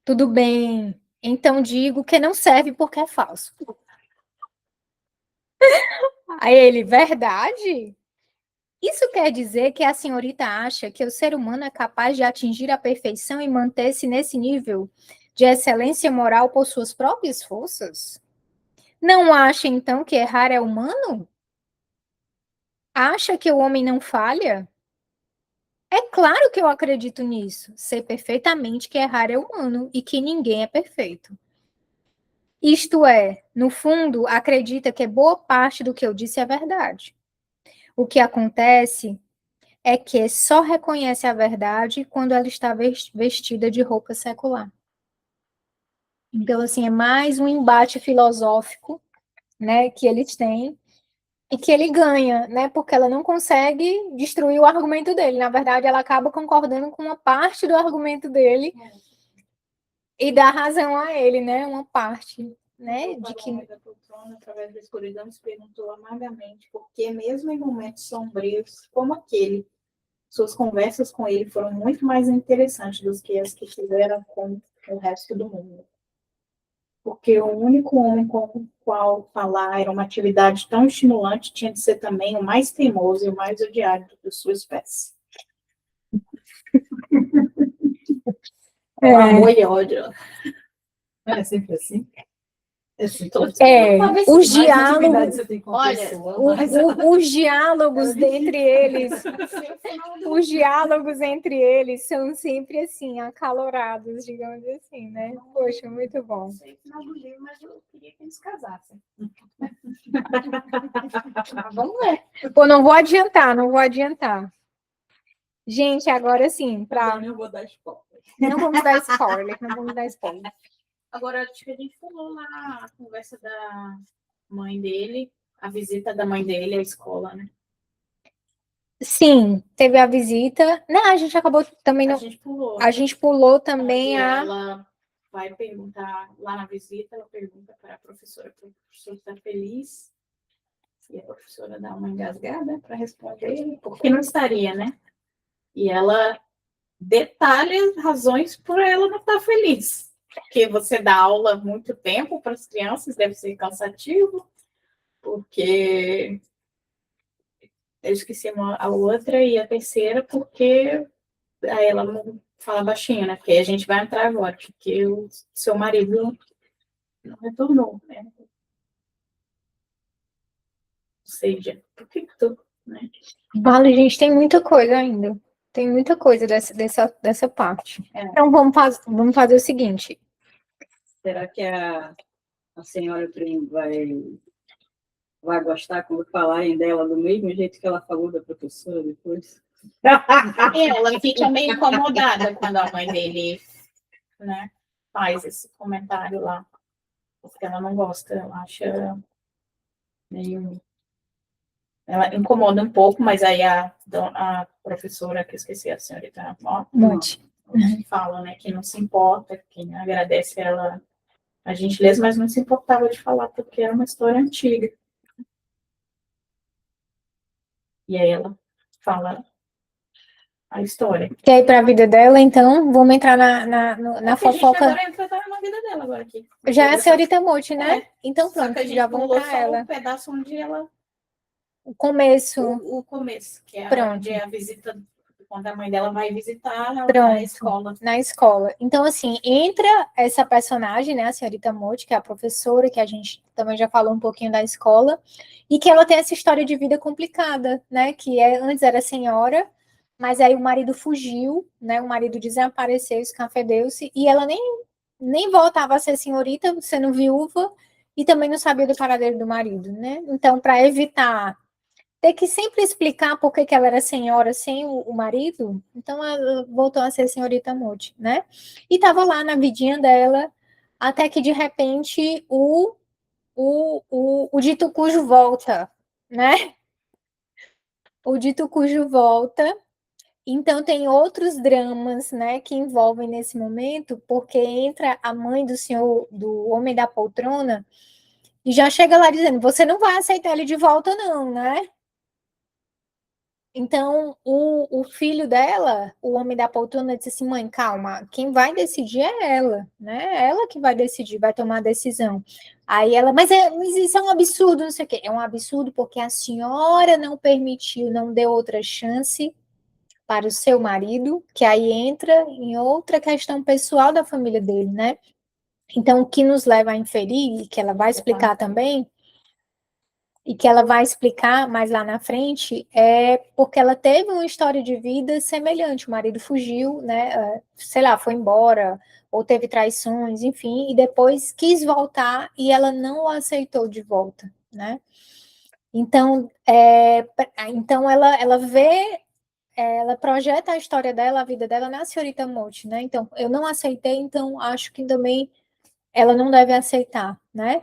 Tudo bem, então digo que não serve porque é falso. Aí ele, verdade? Isso quer dizer que a senhorita acha que o ser humano é capaz de atingir a perfeição e manter-se nesse nível de excelência moral por suas próprias forças? Não acha, então, que errar é humano? Acha que o homem não falha? É claro que eu acredito nisso. Sei perfeitamente que errar é humano e que ninguém é perfeito. Isto é, no fundo, acredita que boa parte do que eu disse é verdade. O que acontece é que só reconhece a verdade quando ela está vestida de roupa secular. Então, assim, é mais um embate filosófico, né, que eles têm e que ele ganha, né, porque ela não consegue destruir o argumento dele. Na verdade, ela acaba concordando com uma parte do argumento dele e dá razão a ele, né, uma parte, né, de que da poltrona, através da escuridão, se perguntou amargamente por que, mesmo em momentos sombrios como aquele, suas conversas com ele foram muito mais interessantes do que as que fizeram com o resto do mundo. Porque o único homem com o qual falar era uma atividade tão estimulante tinha de ser também o mais teimoso e o mais odiado de sua espécie. Amor e ódio. É sempre assim. os diálogos, Você tem com a Olha, pessoa, o- mas- os diálogos dentre eles, os diálogos entre eles são sempre assim, acalorados, digamos assim, né? Poxa, muito bom. Não sei o final do livro, mas eu queria que eles casassem. Vamos ver. Pô, não vou adiantar, não vou adiantar. Gente, agora sim, Então, eu vou dar spoiler. não vamos dar spoiler, não vamos dar spoiler. Agora, acho que a gente falou lá a conversa da mãe dele, a visita da mãe dele à escola, né? Sim, teve a visita. Não, a gente acabou também. A gente pulou. A gente pulou também Onde a. ela vai perguntar, lá na visita, ela pergunta para a professora se o professor está feliz. E a professora dá uma engasgada para responder, porque não estaria, né? E ela detalha as razões por ela não estar feliz. Porque você dá aula há muito tempo para as crianças, deve ser cansativo, porque eu esqueci a outra e a terceira, porque aí ela não fala baixinho, né? Porque a gente vai entrar agora, porque o seu marido não retornou, né? Ou seja, por que tu, né? Vale, gente, tem muita coisa ainda. Tem muita coisa dessa parte. É. Então vamos fazer o seguinte. Será que a senhora Prim vai gostar quando falarem dela do mesmo jeito que ela falou da professora depois? Ela fica meio incomodada quando a mãe dele, né, faz esse comentário lá. Porque ela não gosta, ela acha meio. Ela incomoda um pouco, mas aí a professora, que eu esqueci a senhorita, Monte. fala, né, que não se importa, que agradece ela a gentileza, mas não se importava de falar, porque era uma história antiga. E aí ela fala a história. Quer ir para a vida dela, então vamos entrar na Porque a gente fofoca. agora entra na vida dela agora aqui. Já é a senhorita Monte, né? É. Então Só pronto, que a gente já vamos pulou para só ela. o pedaço onde ela. O começo. O começo, que é Pronto. onde é a visita, quando a mãe dela vai visitar na Pronto. escola. Na escola. Então, assim, entra essa personagem, né, a senhorita Monte, que é a professora, que a gente também já falou um pouquinho da escola, e que ela tem essa história de vida complicada, né, que antes era senhora, mas aí o marido fugiu, né, o marido desapareceu, escafedeu-se, e ela nem voltava a ser senhorita, sendo viúva, e também não sabia do paradeiro do marido, né? Então, para evitar ter que sempre explicar por que ela era senhora sem o marido, então ela voltou a ser senhorita Monte, né? E estava lá na vidinha dela, até que de repente o dito cujo volta, né? O dito cujo volta. Então tem outros dramas, né, que envolvem nesse momento, porque entra a mãe do senhor, do homem da poltrona, e já chega lá dizendo: você não vai aceitar ele de volta, não, né? Então, o filho dela, o homem da poltrona, disse assim: mãe, calma, quem vai decidir é ela, né? Ela que vai decidir, vai tomar a decisão. Aí ela, mas isso é um absurdo, não sei o quê. É um absurdo porque a senhora não permitiu, não deu outra chance para o seu marido, que aí entra em outra questão pessoal da família dele, né? Então, o que nos leva a inferir, e que ela vai explicar também, e que ela vai explicar mais lá na frente, é porque ela teve uma história de vida semelhante. O marido fugiu, né? Sei lá, foi embora, ou teve traições, enfim, e depois quis voltar e ela não o aceitou de volta, né? Então, então ela vê, ela projeta a história dela, a vida dela na senhorita Monte, né? Então, eu não aceitei, então acho que também ela não deve aceitar, né?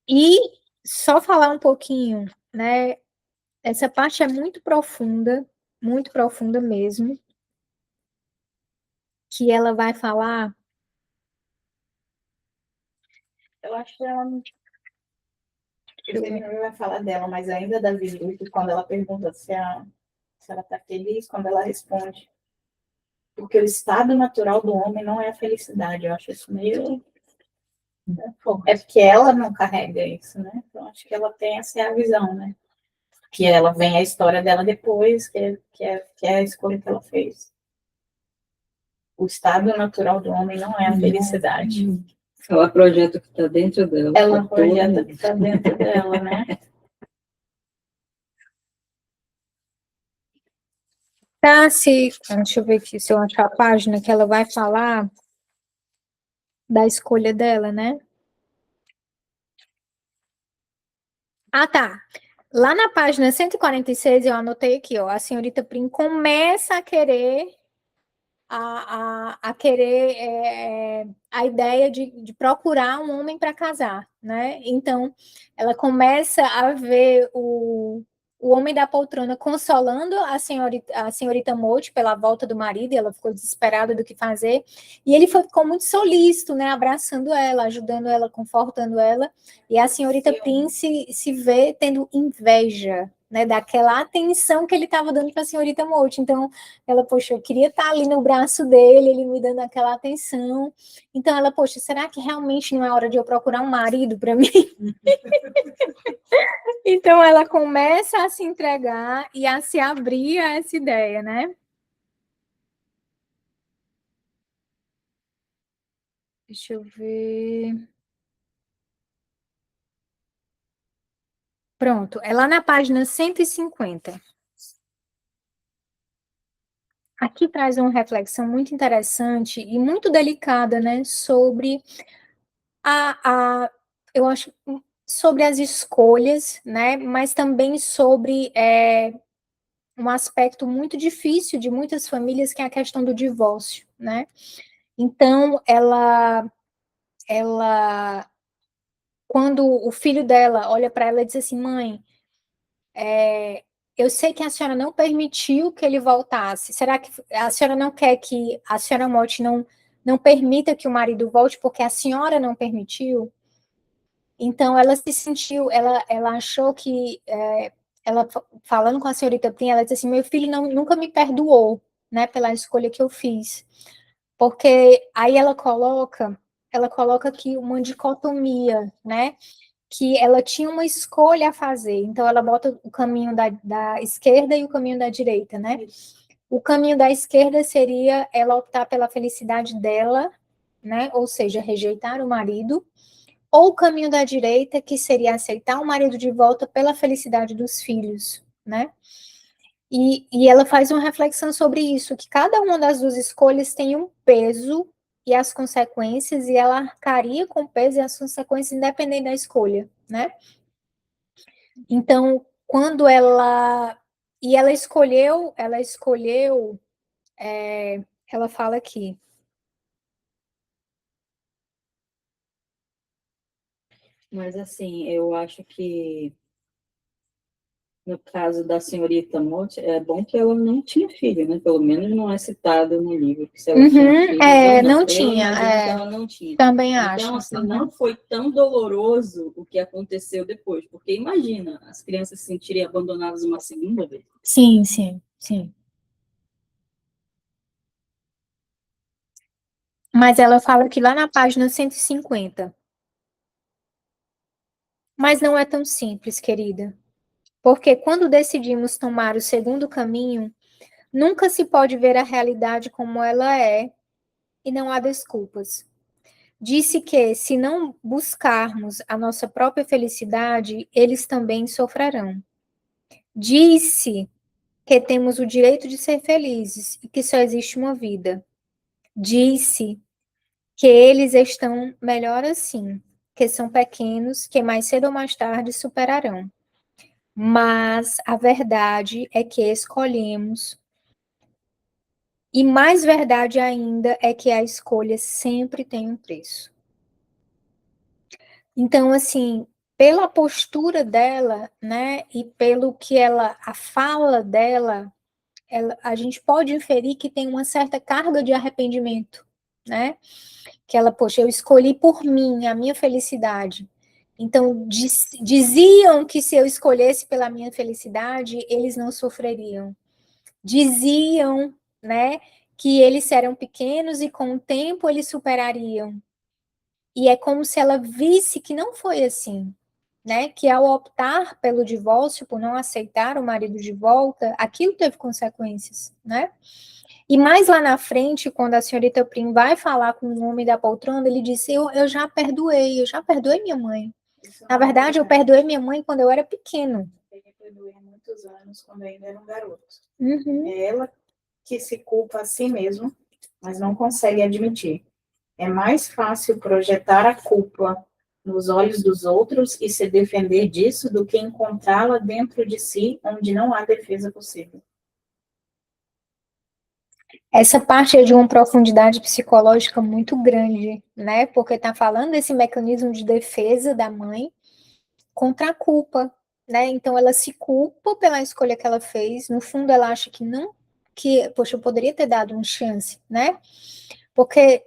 E só falar um pouquinho, né? Essa parte é muito profunda mesmo, que ela vai falar. Eu acho que ela não. Ele não vai falar dela, mas ainda da Vivi, quando ela pergunta se ela está feliz, quando ela responde. Porque o estado natural do homem não é a felicidade. Eu acho isso meio. É porque ela não carrega isso, né? Então acho que ela tem essa visão, né? Que ela vem a história dela depois, que é a escolha que ela fez. O estado natural do homem não é a felicidade. Ela projeta o que está dentro dela. Ela projeta o que está dentro dela, né? Tá, deixa eu ver aqui se eu achar a página que ela vai falar da escolha dela, né? Ah, tá. Lá na página 146, eu anotei aqui, ó, a senhorita Prim começa a querer a querer a ideia de procurar um homem para casar, né? Então, ela começa a ver o homem da poltrona consolando a senhorita Mote pela volta do marido, e ela ficou desesperada do que fazer, e ele ficou muito solícito, né? Abraçando ela, ajudando ela, confortando ela, e a senhorita Prince se vê tendo inveja, né, daquela atenção que ele estava dando para a senhorita Mote. Então, ela, poxa, eu queria estar ali no braço dele, ele me dando aquela atenção. Então ela, poxa, será que realmente não é hora de eu procurar um marido para mim? Então ela começa a se entregar e a se abrir a essa ideia, né? Deixa eu ver. Pronto, é lá na página 150. Aqui traz uma reflexão muito interessante e muito delicada, né, sobre eu acho, sobre as escolhas, né, mas também sobre um aspecto muito difícil de muitas famílias, que é a questão do divórcio, né? Então, ela, quando o filho dela olha para ela e diz assim, mãe, eu sei que a senhora não permitiu que ele voltasse. Será que a senhora não quer que a senhora Mote não permita que o marido volte porque a senhora não permitiu? Então, ela se sentiu, ela achou que, ela falando com a senhorita Prim, ela disse assim, meu filho nunca me perdoou, né, pela escolha que eu fiz. Porque aí ela coloca aqui uma dicotomia, né, que ela tinha uma escolha a fazer. Então, ela bota o caminho da esquerda e o caminho da direita, né? O caminho da esquerda seria ela optar pela felicidade dela, né, ou seja, rejeitar o marido, ou o caminho da direita, que seria aceitar o marido de volta pela felicidade dos filhos, né? E ela faz uma reflexão sobre isso, que cada uma das duas escolhas tem um peso e as consequências, e ela arcaria com o peso e as consequências independente da escolha, né? Então, quando ela... E ela fala aqui, Mas assim, eu acho que No caso da senhorita Monte, é bom que ela não tinha filho, né? Pelo menos não é citado no livro. Que se ela tinha filho ou não não. Eu tinha, imagino que ela não tinha. também Então, acho. assim, não foi tão doloroso o que aconteceu depois. Porque imagina, as crianças se sentirem abandonadas uma segunda vez. Sim, sim, sim. Mas ela fala que lá na página 150. Mas não é tão simples, querida. Porque quando decidimos tomar o segundo caminho, nunca se pode ver a realidade como ela é e não há desculpas. Disse que, se não buscarmos a nossa própria felicidade, eles também sofrerão. Disse que temos o direito de ser felizes e que só existe uma vida. Disse que eles estão melhor assim, que são pequenos, que mais cedo ou mais tarde superarão. Mas a verdade é que escolhemos. E mais verdade ainda é que a escolha sempre tem um preço. Então, assim, pela postura dela, né, e pelo que a fala dela, a gente pode inferir que tem uma certa carga de arrependimento, né? Que ela, poxa, eu escolhi por mim, a minha felicidade. Então, diziam que se eu escolhesse pela minha felicidade, eles não sofreriam. Diziam, né, que eles eram pequenos e com o tempo eles superariam. E é como se ela visse que não foi assim, né? Que ao optar pelo divórcio, por não aceitar o marido de volta, aquilo teve consequências, né? E mais lá na frente, quando a senhorita Prim vai falar com o homem da poltrona, ele disse: eu já perdoei minha mãe. Isso Na não é verdade, eu verdade. perdoei minha mãe quando eu era pequeno. Ele perdoou há muitos anos, quando ainda era um garoto. Uhum. É ela que se culpa a si mesma, mas não consegue admitir. É mais fácil projetar a culpa nos olhos dos outros e se defender disso do que encontrá-la dentro de si, onde não há defesa possível. Essa parte é de uma profundidade psicológica muito grande, né? Porque está falando desse mecanismo de defesa da mãe contra a culpa, né? Então ela se culpa pela escolha que ela fez. No fundo, ela acha que não, que, poxa, eu poderia ter dado uma chance, né? Porque,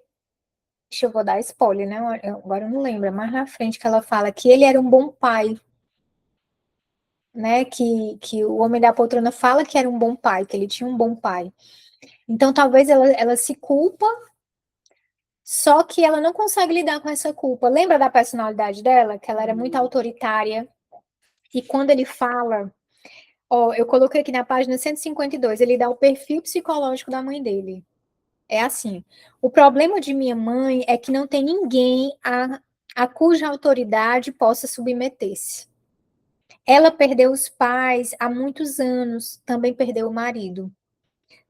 deixa eu vou dar spoiler, né? Agora eu não lembro, é mais na frente que ela fala que ele era um bom pai, né? Que o homem da poltrona fala que era um bom pai, que ele tinha um bom pai. Então talvez ela se culpa. Só que ela não consegue lidar com essa culpa. Lembra da personalidade dela? Que ela era muito autoritária. E quando ele fala, ó, eu coloquei aqui na página 152, ele dá o perfil psicológico da mãe dele. É assim: o problema de minha mãe é que não tem ninguém a cuja autoridade possa submeter-se. Ela perdeu os pais há muitos anos, também perdeu o marido.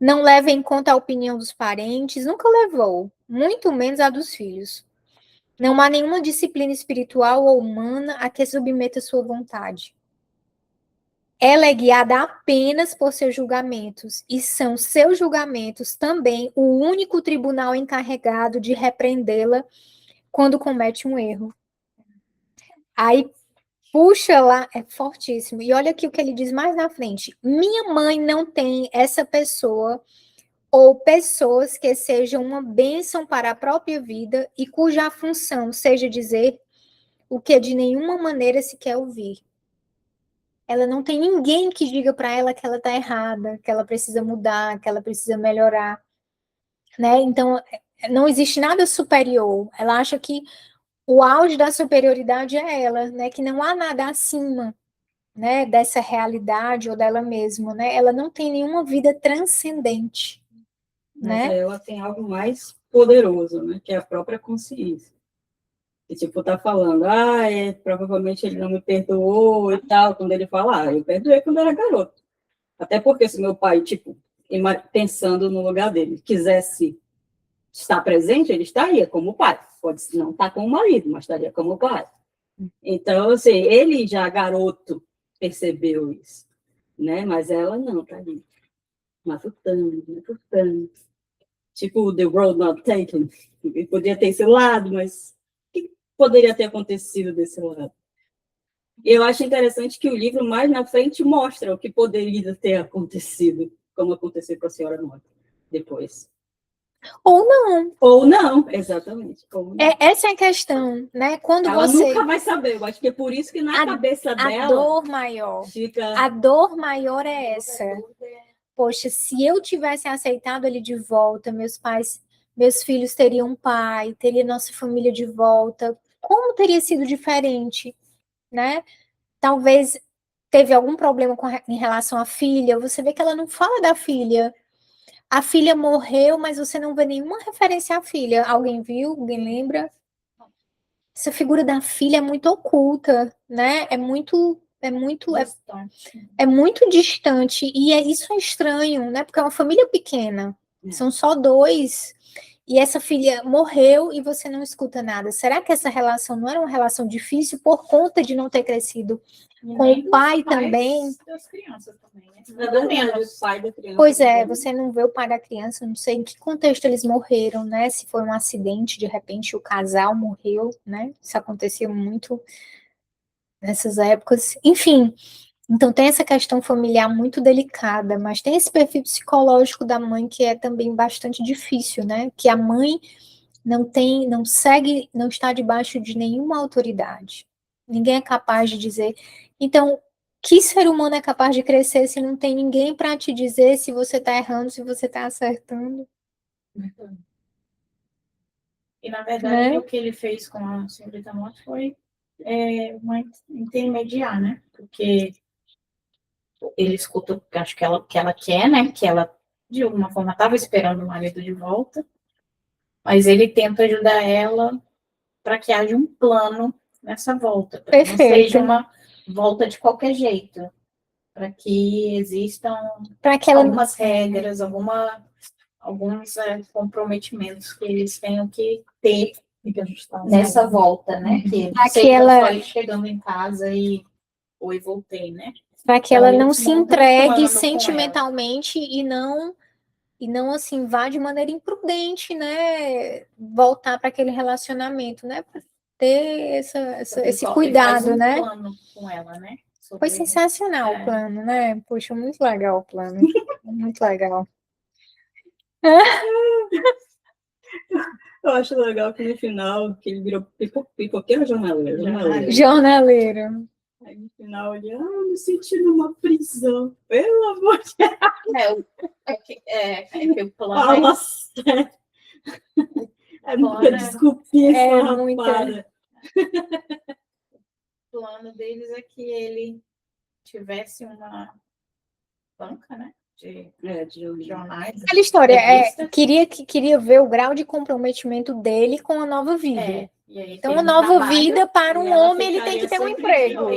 Não leva em conta a opinião dos parentes, nunca levou, muito menos a dos filhos. Não há nenhuma disciplina espiritual ou humana a que submeta sua vontade. Ela é guiada apenas por seus julgamentos, e são seus julgamentos também o único tribunal encarregado de repreendê-la quando comete um erro. Aí puxa lá, é fortíssimo. E olha aqui o que ele diz mais na frente. Minha mãe não tem essa pessoa ou pessoas que sejam uma bênção para a própria vida e cuja função seja dizer o que de nenhuma maneira se quer ouvir. Ela não tem ninguém que diga para ela que ela está errada, que ela precisa mudar, que ela precisa melhorar, né? Então, não existe nada superior. Ela acha que o auge da superioridade é ela, né? Que não há nada acima, né? Dessa realidade ou dela mesma, né? Ela não tem nenhuma vida transcendente, Mas né? ela tem algo mais poderoso, né? Que é a própria consciência. E, tipo, tá falando, provavelmente ele não me perdoou e tal, quando ele fala, eu perdoei quando era garoto. Até porque se meu pai, tipo, pensando no lugar dele, quisesse estar presente, ele estaria como pai. Pode não estar como marido, mas estaria como pai. Então, assim, ele já garoto percebeu isso, né? Mas ela não, tá ali, matutando, matutando. Tipo, The Road Not Taken. Podia ter esse lado, mas o que poderia ter acontecido desse lado? Eu acho interessante que o livro, mais na frente, mostra o que poderia ter acontecido, como aconteceu com a senhora morta depois. Ou não. Ou não, exatamente. Ou não. Essa é a questão, né? Quando Ela você... nunca vai saber. Eu acho que é por isso que na cabeça A dela dor maior. fica... A dor maior é essa. Poxa, se eu tivesse aceitado ele de volta, meus filhos teriam um pai, teria nossa família de volta. Como teria sido diferente, né? Talvez teve algum problema em relação à filha. Você vê que ela não fala da filha. A filha morreu, mas você não vê nenhuma referência à filha. Alguém viu? Alguém lembra? Essa figura da filha é muito oculta, né? É muito distante. E isso é estranho, né? Porque é uma família pequena. São só 2. E essa filha morreu e você não escuta nada. Será que essa relação não era uma relação difícil por conta de não ter crescido com o pai também? Das crianças também, né? Na verdade, o pai da criança... Pois é, você não vê o pai da criança, não sei em que contexto eles morreram, né? Se foi um acidente, de repente o casal morreu, né? Isso acontecia muito nessas épocas. Enfim, então tem essa questão familiar muito delicada, mas tem esse perfil psicológico da mãe que é também bastante difícil, né? Que a mãe não está debaixo de nenhuma autoridade. Ninguém é capaz de dizer. Então, que ser humano é capaz de crescer se não tem ninguém para te dizer se você está errando, se você está acertando? E, na verdade, o que ele fez com a senhorita morta foi intermediar, né? Porque ele escuta, acho que ela quer, né? Que ela, de alguma forma, estava esperando o marido de volta, mas ele tenta ajudar ela para que haja um plano nessa volta, para que não seja uma volta de qualquer jeito, para que existam algumas regras, alguns comprometimentos que eles tenham que ter nessa volta, né? Que não seja só ir chegando em casa e oi, voltei, né? Para que ela não se entregue sentimentalmente e não assim vá de maneira imprudente, né? Voltar para aquele relacionamento, né? Para ter esse cuidado, né? Plano com ela, né? Foi sensacional o plano, né? Poxa, muito legal o plano. Muito legal. Eu acho legal que no final, que ele virou pipoqueiro ou jornaleiro? Jornaleiro. Aí no final ele, me senti numa prisão, pelo amor de Deus. Que o plano Nossa, é muita desculpinha esfarrapada. O plano deles é que ele tivesse uma banca, né? De jornais. Aquela história, queria ver o grau de comprometimento dele com a nova vida. Então, a nova vida para um homem, ele tem que ter um emprego.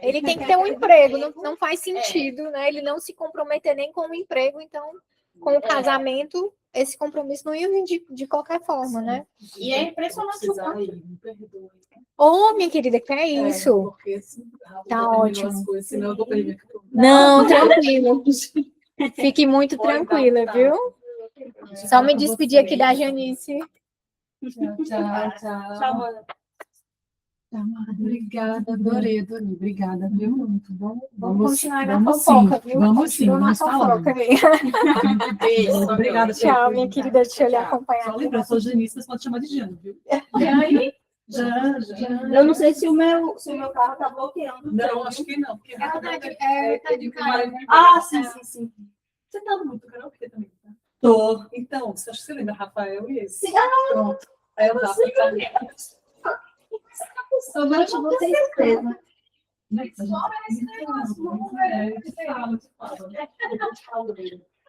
Ele tem que ter um emprego, não faz sentido, né? Ele não se comprometer nem com o emprego, então, com o casamento, esse compromisso não ia vir de qualquer forma, né? E é impressionante o quanto. Ô, minha querida, que é isso? Tá ótimo. Senão eu vou perder. Não, tranquilo. Fique muito tranquila, viu? Só me despedir aqui da Janice. Tchau. Obrigada, adorei. Obrigada, viu? Muito bom. Vamos continuar na fofoca, viu? Vamos sim, vamos falando. Beijo. Obrigada. Tchau, minha querida, deixa eu lhe acompanhar. Só lembrar, sou Janice, você pode chamar de Jana, viu? E aí? Já. Eu não sei se o meu carro tá bloqueando. Não, acho que não. Porque Tá de cara. Sim. Você tá muito karaokê também, tá? Tô. Então, você acha que você lembra Rafael e esse? Sim. Pronto. Aí eu tava Eu não te botei certeza.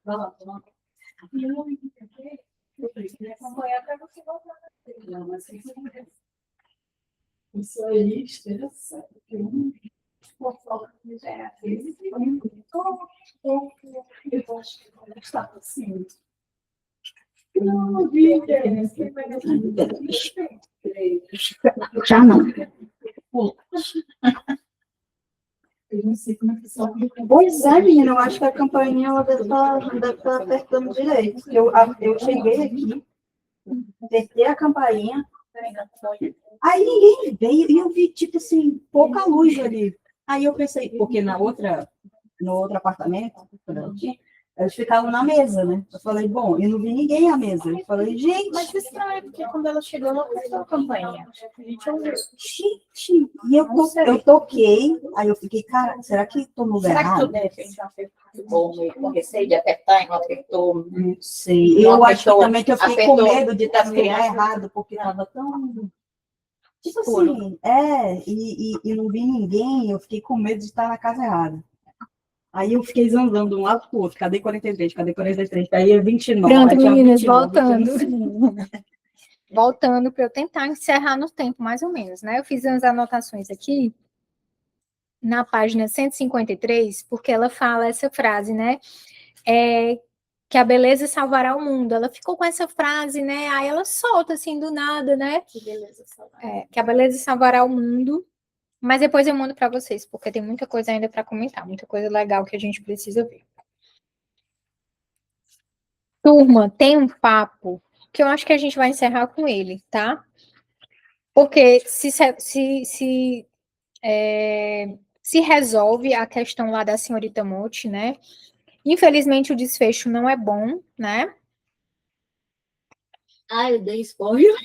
Vai lá, toma. Isso aí, estressa. Eu acho que vai estar assim. Já não. Eu não sei como é que só. Pois é, menina, eu acho que a campainha ela deve estar apertando direito. Eu cheguei aqui, apertei a campainha, Aí ninguém veio e eu vi, tipo assim, pouca luz ali. Aí eu pensei, porque no outro apartamento, quando eu tinha, eles ficavam na mesa, né? Eu falei, bom, eu não vi ninguém à mesa. Eu falei, gente, Mas estranho, é porque quando ela chegou, ela fez a campainha. A gente ouviu. gente, e eu toquei, aí eu fiquei, cara, será que tô no lugar Será que errado? tu deve já ficou meio com receio de apertar e não apertou? Não sei. Não Eu acho apertou, também que eu fiquei com apertou medo de estar no as lugar crianças. errado, porque tava tão. Tipo Escuro. assim, e não vi ninguém, eu fiquei com medo de estar na casa errada. Aí eu fiquei zanzando de um lado pro outro, cadê 43, cadê 43? Aí é 29, Pronto, aí tinha meninas, 29, voltando. Voltando para eu tentar encerrar no tempo, mais ou menos, né? Eu fiz as anotações aqui na página 153, porque ela fala essa frase, né? Que a beleza salvará o mundo. Ela ficou com essa frase, né? Aí ela solta assim do nada, né? Que beleza, saudade. Que a beleza salvará o mundo. Mas depois eu mando para vocês, porque tem muita coisa ainda para comentar, muita coisa legal que a gente precisa ver. Turma, tem um papo que eu acho que a gente vai encerrar com ele, tá? Porque se resolve a questão lá da senhorita Monte, né? Infelizmente o desfecho não é bom, né? Ai, eu dei spoiler.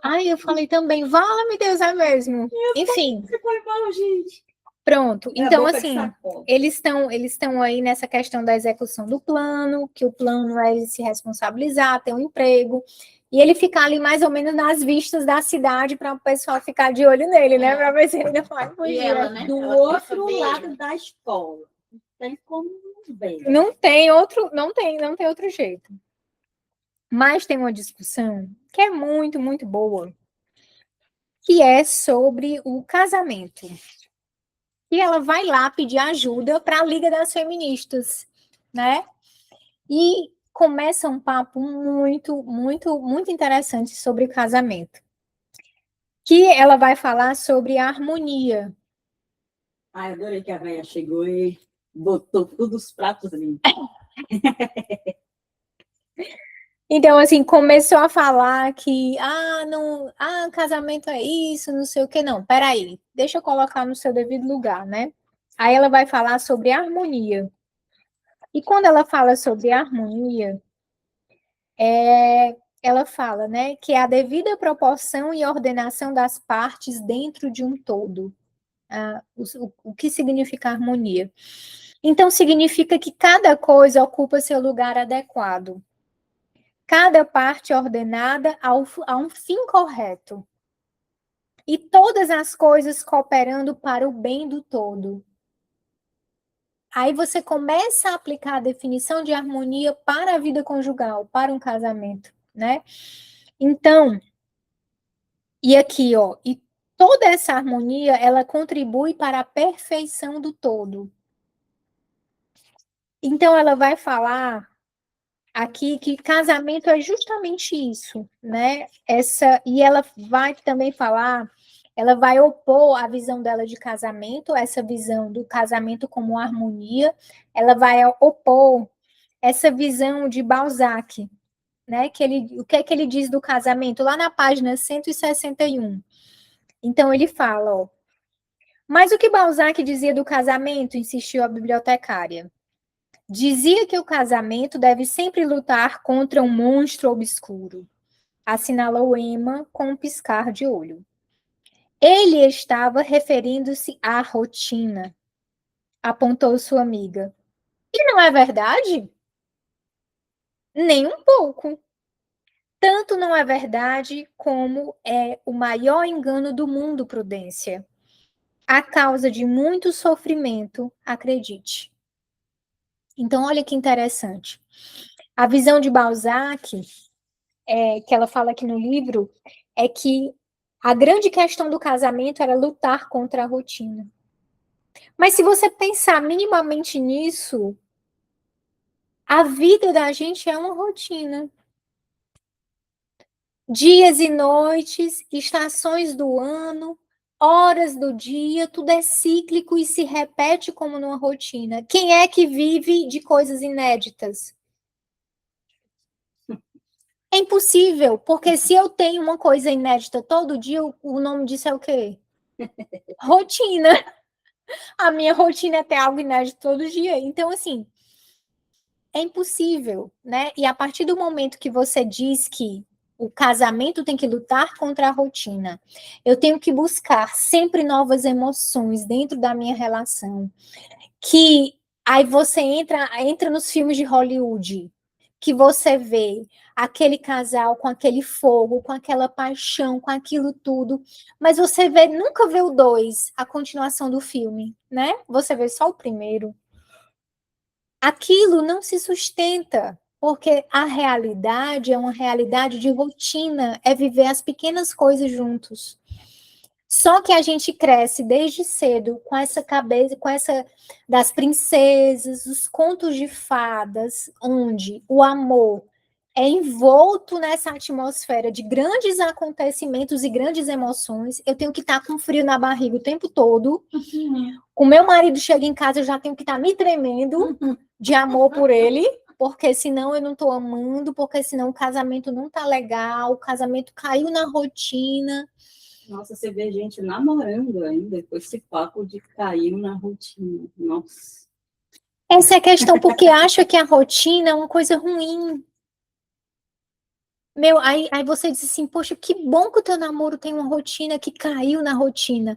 Ai, eu falei também, vala-me Deus, é mesmo. Enfim, Foi mal, gente. pronto. É a Então, boca de assim, sapo. eles estão aí nessa questão da execução do plano, que o plano é ele se responsabilizar, ter um emprego, e ele ficar ali mais ou menos nas vistas da cidade para o pessoal ficar de olho nele, né? Para ver se ele não vai fugir. E ela, né? Do Ela outro fica lado feia. da escola. Tem como ver. Não tem outro, não tem outro jeito. Mas tem uma discussão que é muito, muito boa, que é sobre o casamento. E ela vai lá pedir ajuda para a Liga das Feministas, né? E começa um papo muito, muito, muito interessante sobre o casamento. Que ela vai falar sobre a harmonia. Ai, adorei que a velha chegou e botou todos os pratos ali. Então, assim, começou a falar que, não, casamento é isso, não sei o que, não, peraí, deixa eu colocar no seu devido lugar, né? Aí ela vai falar sobre harmonia. E quando ela fala sobre harmonia, ela fala, né, que é a devida proporção e ordenação das partes dentro de um todo. O que significa harmonia? Então, significa que cada coisa ocupa seu lugar adequado. Cada parte ordenada a um fim correto. E todas as coisas cooperando para o bem do todo. Aí você começa a aplicar a definição de harmonia para a vida conjugal, para um casamento, né? Então, e aqui, ó, e toda essa harmonia, ela contribui para a perfeição do todo. Então, ela vai falar aqui que casamento é justamente isso, né? E ela vai também falar, ela vai opor a visão dela de casamento, essa visão do casamento como harmonia, ela vai opor essa visão de Balzac, né? O que é que ele diz do casamento? Lá na página 161. Então ele fala, ó, mas o que Balzac dizia do casamento? Insistiu a bibliotecária. Dizia que o casamento deve sempre lutar contra um monstro obscuro, assinalou Emma com um piscar de olho. Ele estava referindo-se à rotina, apontou sua amiga. E não é verdade? Nem um pouco. Tanto não é verdade como é o maior engano do mundo, Prudência. A causa de muito sofrimento, acredite. Então, olha que interessante. A visão de Balzac, que ela fala aqui no livro, é que a grande questão do casamento era lutar contra a rotina. Mas se você pensar minimamente nisso, a vida da gente é uma rotina. Dias e noites, estações do ano, horas do dia, tudo é cíclico e se repete como numa rotina. Quem é que vive de coisas inéditas? É impossível, porque se eu tenho uma coisa inédita todo dia, o nome disso é o quê? Rotina. A minha rotina é ter algo inédito todo dia. Então, assim, é impossível, né? E a partir do momento que você diz que o casamento tem que lutar contra a rotina, eu tenho que buscar sempre novas emoções dentro da minha relação, que aí você entra nos filmes de Hollywood, que você vê aquele casal com aquele fogo, com aquela paixão, com aquilo tudo, mas você nunca vê o dois, a continuação do filme, né? Você vê só o primeiro. Aquilo não se sustenta, porque a realidade é uma realidade de rotina, é viver as pequenas coisas juntos. Só que a gente cresce desde cedo com essa cabeça, com essa das princesas, os contos de fadas, onde o amor é envolto nessa atmosfera de grandes acontecimentos e grandes emoções. Eu tenho que estar com frio na barriga o tempo todo. O meu marido chega em casa, eu já tenho que estar me tremendo de amor por ele, porque senão eu não estou amando, porque senão o casamento não tá legal, o casamento caiu na rotina. Nossa, você vê gente namorando ainda, com esse papo de cair na rotina. Nossa. Essa é a questão, porque acha que a rotina é uma coisa ruim. Aí você diz assim, poxa, que bom que o teu namoro tem uma rotina que caiu na rotina.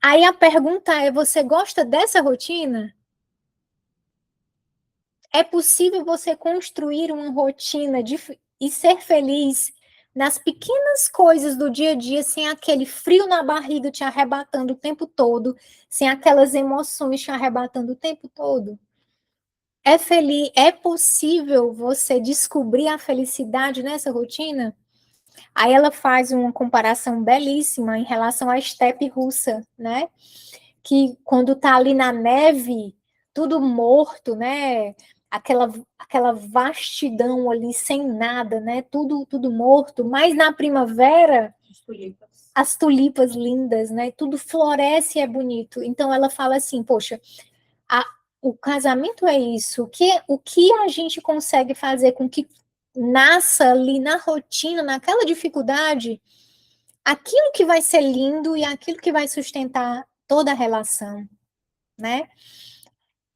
Aí a pergunta é, você gosta dessa rotina? É possível você construir uma rotina e ser feliz nas pequenas coisas do dia a dia, sem aquele frio na barriga te arrebatando o tempo todo, sem aquelas emoções te arrebatando o tempo todo? É possível você descobrir a felicidade nessa rotina? Aí ela faz uma comparação belíssima em relação à estepe russa, né? Que quando tá ali na neve, tudo morto, né? Aquela vastidão ali sem nada, né? Tudo morto. Mas na primavera, as tulipas lindas, né? Tudo floresce e é bonito. Então ela fala assim, poxa, o casamento é isso. O que a gente consegue fazer com que nasça ali na rotina, naquela dificuldade, aquilo que vai ser lindo e aquilo que vai sustentar toda a relação, né?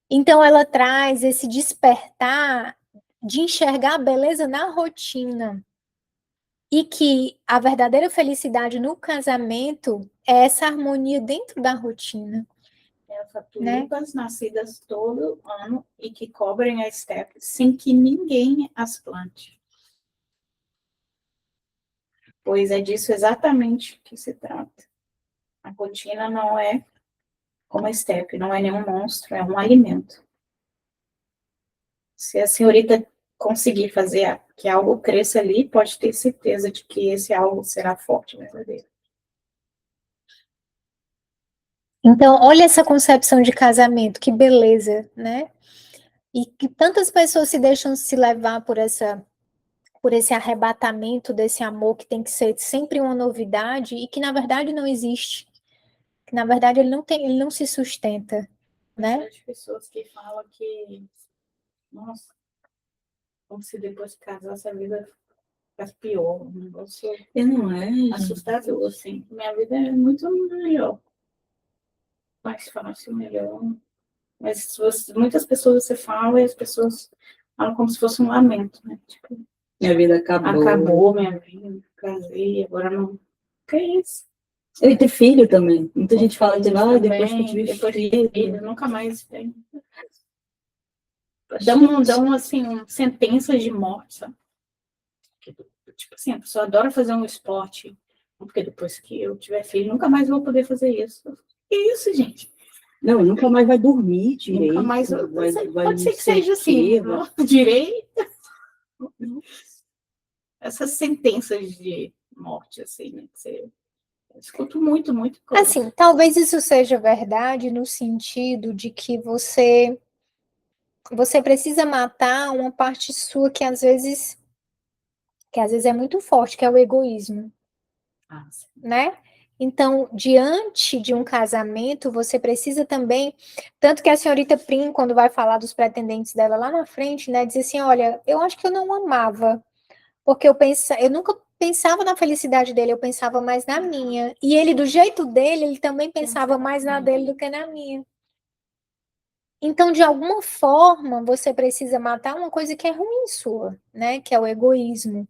Então ela traz esse despertar de enxergar a beleza na rotina e que a verdadeira felicidade no casamento é essa harmonia dentro da rotina. Tulipas nascidas todo ano e que cobrem a estepe sem que ninguém as plante. Pois é disso exatamente que se trata. A rotina não é como a estepe, não é nenhum monstro, é um alimento. Se a senhorita conseguir fazer que algo cresça ali, pode ter certeza de que esse algo será forte, verdadeiro. Então, olha essa concepção de casamento, que beleza, né? E que tantas pessoas se deixam se levar por esse arrebatamento desse amor que tem que ser sempre uma novidade e que na verdade não existe. Que na verdade ele não se sustenta, né? As pessoas que falam que, nossa, como se depois de casar essa vida ficasse pior, um negócio Não é? assustador, assim. Minha vida é muito melhor. Mais fácil, melhor. Mas muitas pessoas você fala e as pessoas falam como se fosse um lamento, né? Tipo, Minha vida acabou. acabou minha vida, casei, agora não. Que isso? Eu ia ter filho também. Muita gente fala de lá, depois que eu tive depois de filho. filho, nunca mais tem. Dão assim, sentenças de morte, sabe? Tipo assim, a pessoa adora fazer um esporte, porque depois que eu tiver filho, nunca mais vou poder fazer isso. Que isso, gente? Não, nunca mais vai dormir direito. Nunca mais. Vai Pode ser que seja assim, não? Direito. Essas sentenças de morte, assim, né? Eu escuto muito, muito. Assim, talvez isso seja verdade no sentido de que você precisa matar uma parte sua que às vezes é muito forte, que é o egoísmo, né? Então, diante de um casamento, você precisa também, tanto que a senhorita Prim, quando vai falar dos pretendentes dela lá na frente, né, diz assim, olha, eu acho que eu não amava Porque eu nunca pensava na felicidade dele, eu pensava mais na minha. E ele, do jeito dele, ele também pensava mais na dele do que na minha. Então, de alguma forma, você precisa matar uma coisa que é ruim sua, né? Que é o egoísmo.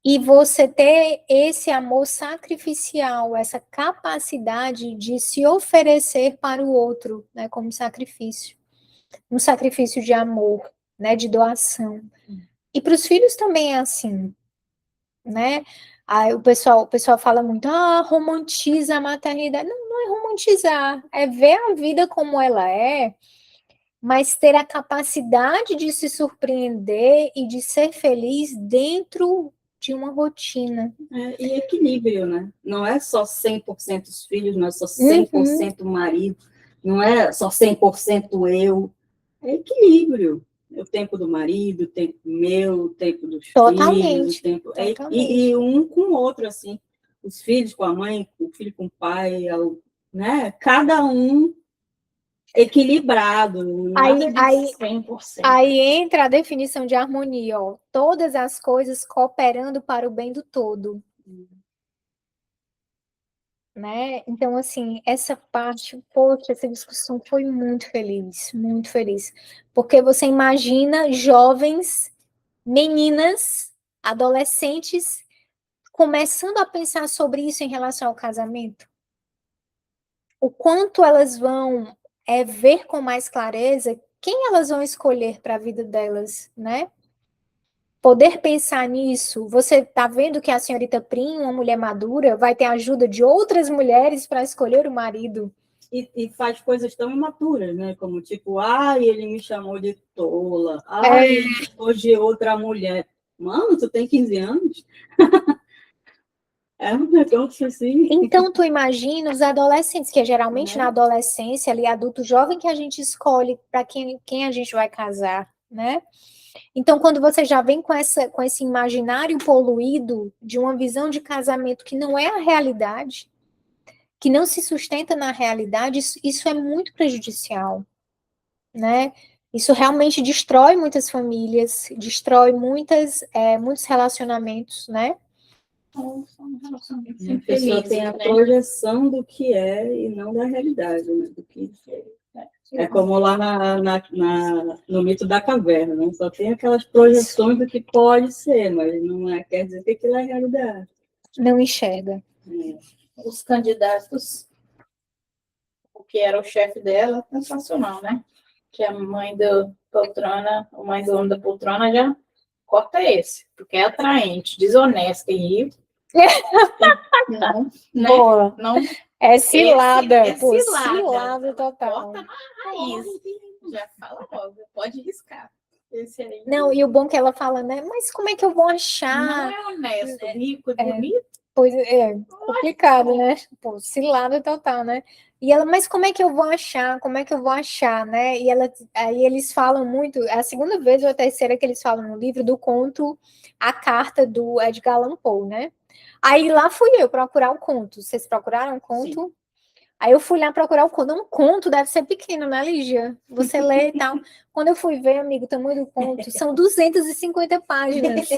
E você ter esse amor sacrificial, essa capacidade de se oferecer para o outro, né? Como sacrifício. Um sacrifício de amor, né? De doação. E para os filhos também é assim, né? Aí o pessoal fala muito, romantiza a maternidade. Não, não é romantizar, é ver a vida como ela é, mas ter a capacidade de se surpreender e de ser feliz dentro de uma rotina. E equilíbrio, né? Não é só 100% os filhos, não é só 100% o marido, não é só 100% eu. É equilíbrio. O tempo do marido, o tempo meu, o tempo dos filhos, o tempo... E um com o outro, assim. Os filhos com a mãe, o filho com o pai, né? Cada um equilibrado. Aí entra a definição de harmonia, ó. Todas as coisas cooperando para o bem do todo. Né? Então, assim, essa parte, poxa, essa discussão foi muito feliz, porque você imagina jovens, meninas, adolescentes, começando a pensar sobre isso em relação ao casamento, o quanto elas vão ver com mais clareza quem elas vão escolher para a vida delas, né? Poder pensar nisso, você está vendo que a senhorita Prim, uma mulher madura, vai ter a ajuda de outras mulheres para escolher o marido. E faz coisas tão imaturas, né? Como tipo, ele me chamou de tola, ele hoje outra mulher. Mano, tu tem 15 anos? É um negócio assim. Então, tu imagina os adolescentes, que é geralmente na adolescência, ali, adulto jovem, que a gente escolhe para quem a gente vai casar, né? Então, quando você já vem com esse imaginário poluído de uma visão de casamento que não é a realidade, que não se sustenta na realidade, isso é muito prejudicial, né? Isso realmente destrói muitas famílias, destrói muitos relacionamentos, né? A pessoa tem a projeção do que é e não da realidade, né? Do que é como lá no mito da caverna, né? Só tem aquelas projeções do que pode ser, mas não quer dizer que aquilo é a realidade. Não enxerga. Os candidatos, o que era o chefe dela, sensacional, né? Que a mãe da poltrona, a mãe do homem da poltrona já corta esse, porque é atraente, desonesta e rico. Não, né? Boa. Não, é cilada, cilada total. Corta na raiz. Já fala logo, pode riscar. Esse aí. Não, e o bom que ela fala, né? Mas como é que eu vou achar? Não é honesto, rico, bonito. Pois é, complicado, né? Pô, cilada total, né? E ela, mas como é que eu vou achar? Como é que eu vou achar, né? E aí eles falam muito, é a segunda vez ou a terceira que eles falam no livro do conto A Carta do Edgar Allan Poe, né? Aí lá fui eu procurar o conto. Vocês procuraram o conto? Sim. Aí eu fui lá procurar o conto. Um conto deve ser pequeno, né, Lígia? Você lê e tal. Quando eu fui ver, amigo, o tamanho do conto, são 250 páginas.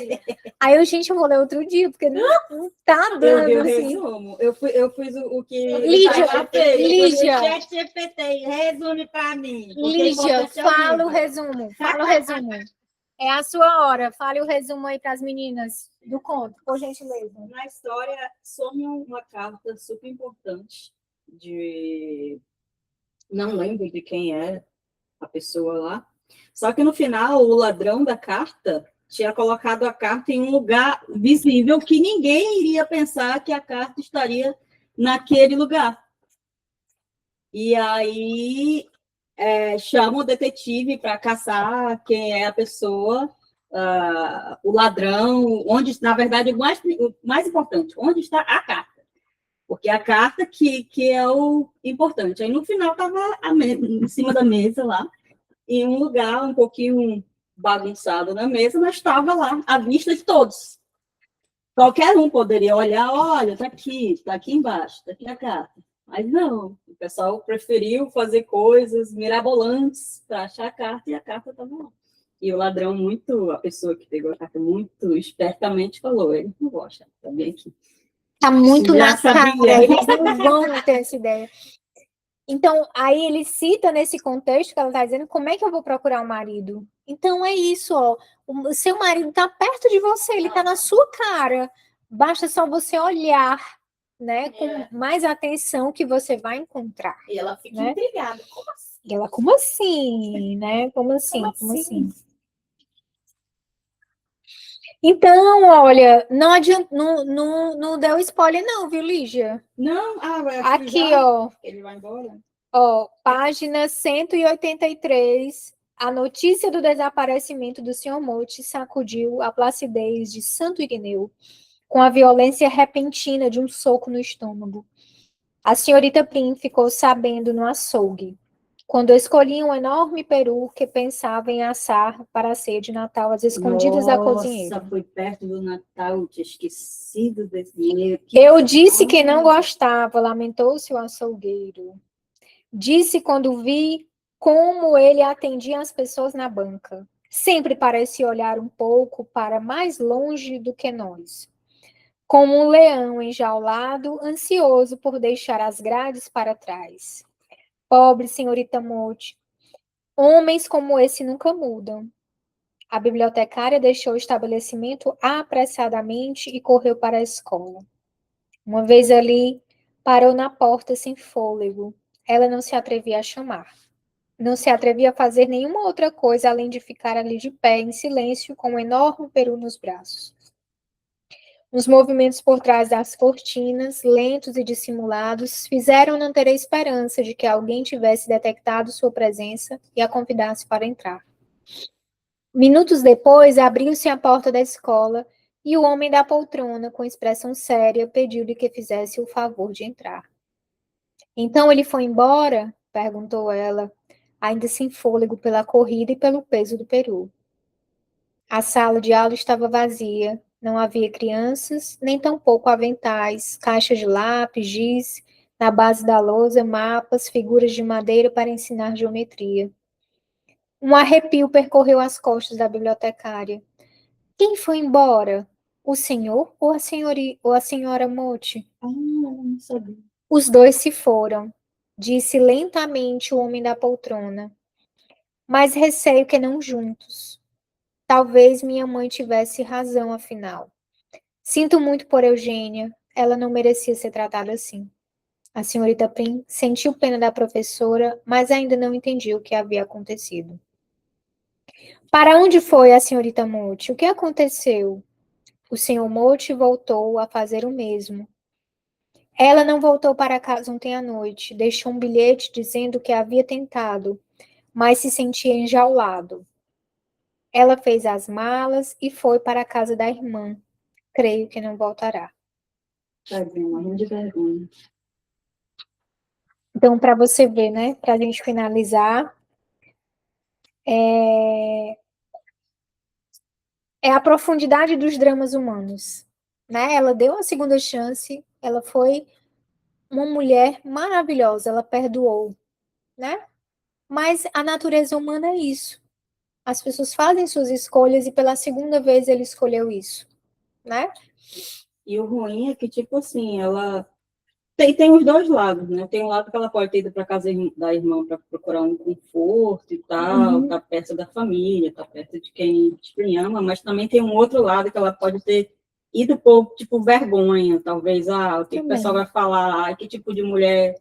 Aí eu, gente, eu vou ler outro dia, porque não tá dando, eu assim. Resumo. Eu fiz o que... Lígia. ChatGPT, resume para mim. Lígia, fala o resumo. É a sua hora. Fale o resumo aí para as meninas do conto, por gentileza. Na história, some uma carta super importante não lembro de quem é a pessoa lá. Só que no final, o ladrão da carta tinha colocado a carta em um lugar visível que ninguém iria pensar que a carta estaria naquele lugar. E aí chama o detetive para caçar quem é a pessoa, o ladrão, na verdade, o mais importante, onde está a carta. Porque a carta que é o importante. Aí, no final, estava em cima da mesa lá, em um lugar um pouquinho bagunçado na mesa, mas estava lá, à vista de todos. Qualquer um poderia olhar, olha, está aqui embaixo, está aqui a carta. Mas não, o pessoal preferiu fazer coisas mirabolantes para achar a carta, e a carta estava lá. E o ladrão muito, a pessoa que pegou a carta muito espertamente falou, ele não gosta, tá bem aqui. Tá muito Já na cara, sabia. eles não vão ter essa ideia. Então, aí ele cita nesse contexto que ela está dizendo, como é que eu vou procurar um marido? Então é isso, ó. O seu marido está perto de você, ele está na sua cara. Basta só você olhar, né, com mais atenção que você vai encontrar. E ela fica Né? intrigada. Como assim? E ela, como assim, né? Como assim? Como assim? Então, olha, não adianta, não deu spoiler não, viu, Lígia? Não, Aqui, ó. Ele vai embora. Ó, página 183. A notícia do desaparecimento do Sr. Mote sacudiu a placidez de Santo Irineu com a violência repentina de um soco no estômago. A senhorita Prim ficou sabendo no açougue, quando escolhia um enorme peru que pensava em assar para a ceia de Natal às escondidas da cozinheira. Nossa, foi perto do Natal, tinha esquecido desse dinheiro. Eu disse que não gostava, lamentou-se o açougueiro. Disse quando vi como ele atendia as pessoas na banca. Sempre parecia olhar um pouco para mais longe do que nós. Como um leão enjaulado, ansioso por deixar as grades para trás. Pobre senhorita Mote. Homens como esse nunca mudam. A bibliotecária deixou o estabelecimento apressadamente e correu para a escola. Uma vez ali, parou na porta sem fôlego. Ela não se atrevia a chamar. Não se atrevia a fazer nenhuma outra coisa além de ficar ali de pé, em silêncio, com um enorme peru nos braços. Os movimentos por trás das cortinas, lentos e dissimulados, fizeram não ter a esperança de que alguém tivesse detectado sua presença e a convidasse para entrar. Minutos depois, abriu-se a porta da escola e o homem da poltrona, com expressão séria, pediu-lhe que fizesse o favor de entrar. Então ele foi embora? Perguntou ela, ainda sem fôlego pela corrida e pelo peso do peru. A sala de aula estava vazia. Não havia crianças, nem tampouco aventais, caixas de lápis, giz, na base da lousa, mapas, figuras de madeira para ensinar geometria. Um arrepio percorreu as costas da bibliotecária. Quem foi embora? O senhor ou a senhora Mote? Não sabia. Os dois se foram, disse lentamente o homem da poltrona. Mas receio que não juntos. Talvez minha mãe tivesse razão, afinal. Sinto muito por Eugênia. Ela não merecia ser tratada assim. A senhorita Prim sentiu pena da professora, mas ainda não entendia o que havia acontecido. Para onde foi a senhorita Mote? O que aconteceu? O senhor Mote voltou a fazer o mesmo. Ela não voltou para casa ontem à noite. Deixou um bilhete dizendo que havia tentado, mas se sentia enjaulado. Ela fez as malas e foi para a casa da irmã. Creio que não voltará. Tadinha, morrendo de vergonha. Então, para você ver, né? Para a gente finalizar, é a profundidade dos dramas humanos, né? Ela deu uma segunda chance, ela foi uma mulher maravilhosa, ela perdoou, né? Mas a natureza humana é isso. As pessoas fazem suas escolhas e pela segunda vez ele escolheu isso, né? E o ruim é que, tipo assim, ela tem os dois lados, né? Tem um lado que ela pode ter ido para casa da irmã para procurar um conforto e tal, tá perto da família, tá perto de quem ama, mas também tem um outro lado que ela pode ter ido por, tipo, vergonha, talvez, o que o pessoal vai falar, que tipo de mulher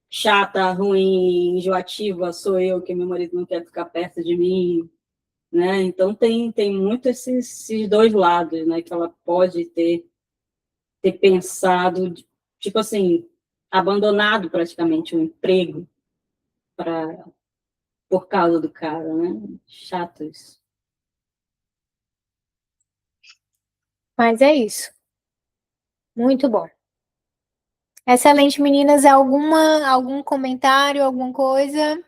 chata, ruim, enjoativa sou eu, que meu marido não quer ficar perto de mim, né? Então tem muito esses dois lados, né? Que ela pode ter pensado, tipo assim, abandonado praticamente o emprego por causa do cara, né? Chato isso. Mas é isso. Muito bom. Excelente, meninas. Algum comentário, alguma coisa?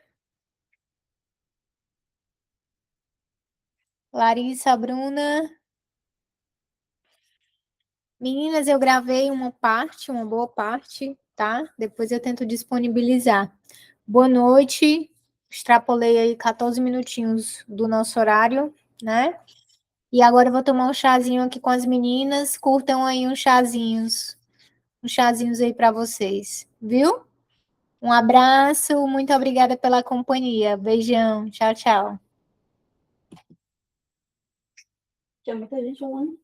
Larissa, Bruna. Meninas, eu gravei uma boa parte, tá? Depois eu tento disponibilizar. Boa noite. extrapolei aí 14 minutinhos do nosso horário, né? E agora eu vou tomar um chazinho aqui com as meninas. Curtam aí uns chazinhos aí para vocês, viu? Um abraço, muito obrigada pela companhia. Beijão, tchau, tchau. Tinha muita gente falando.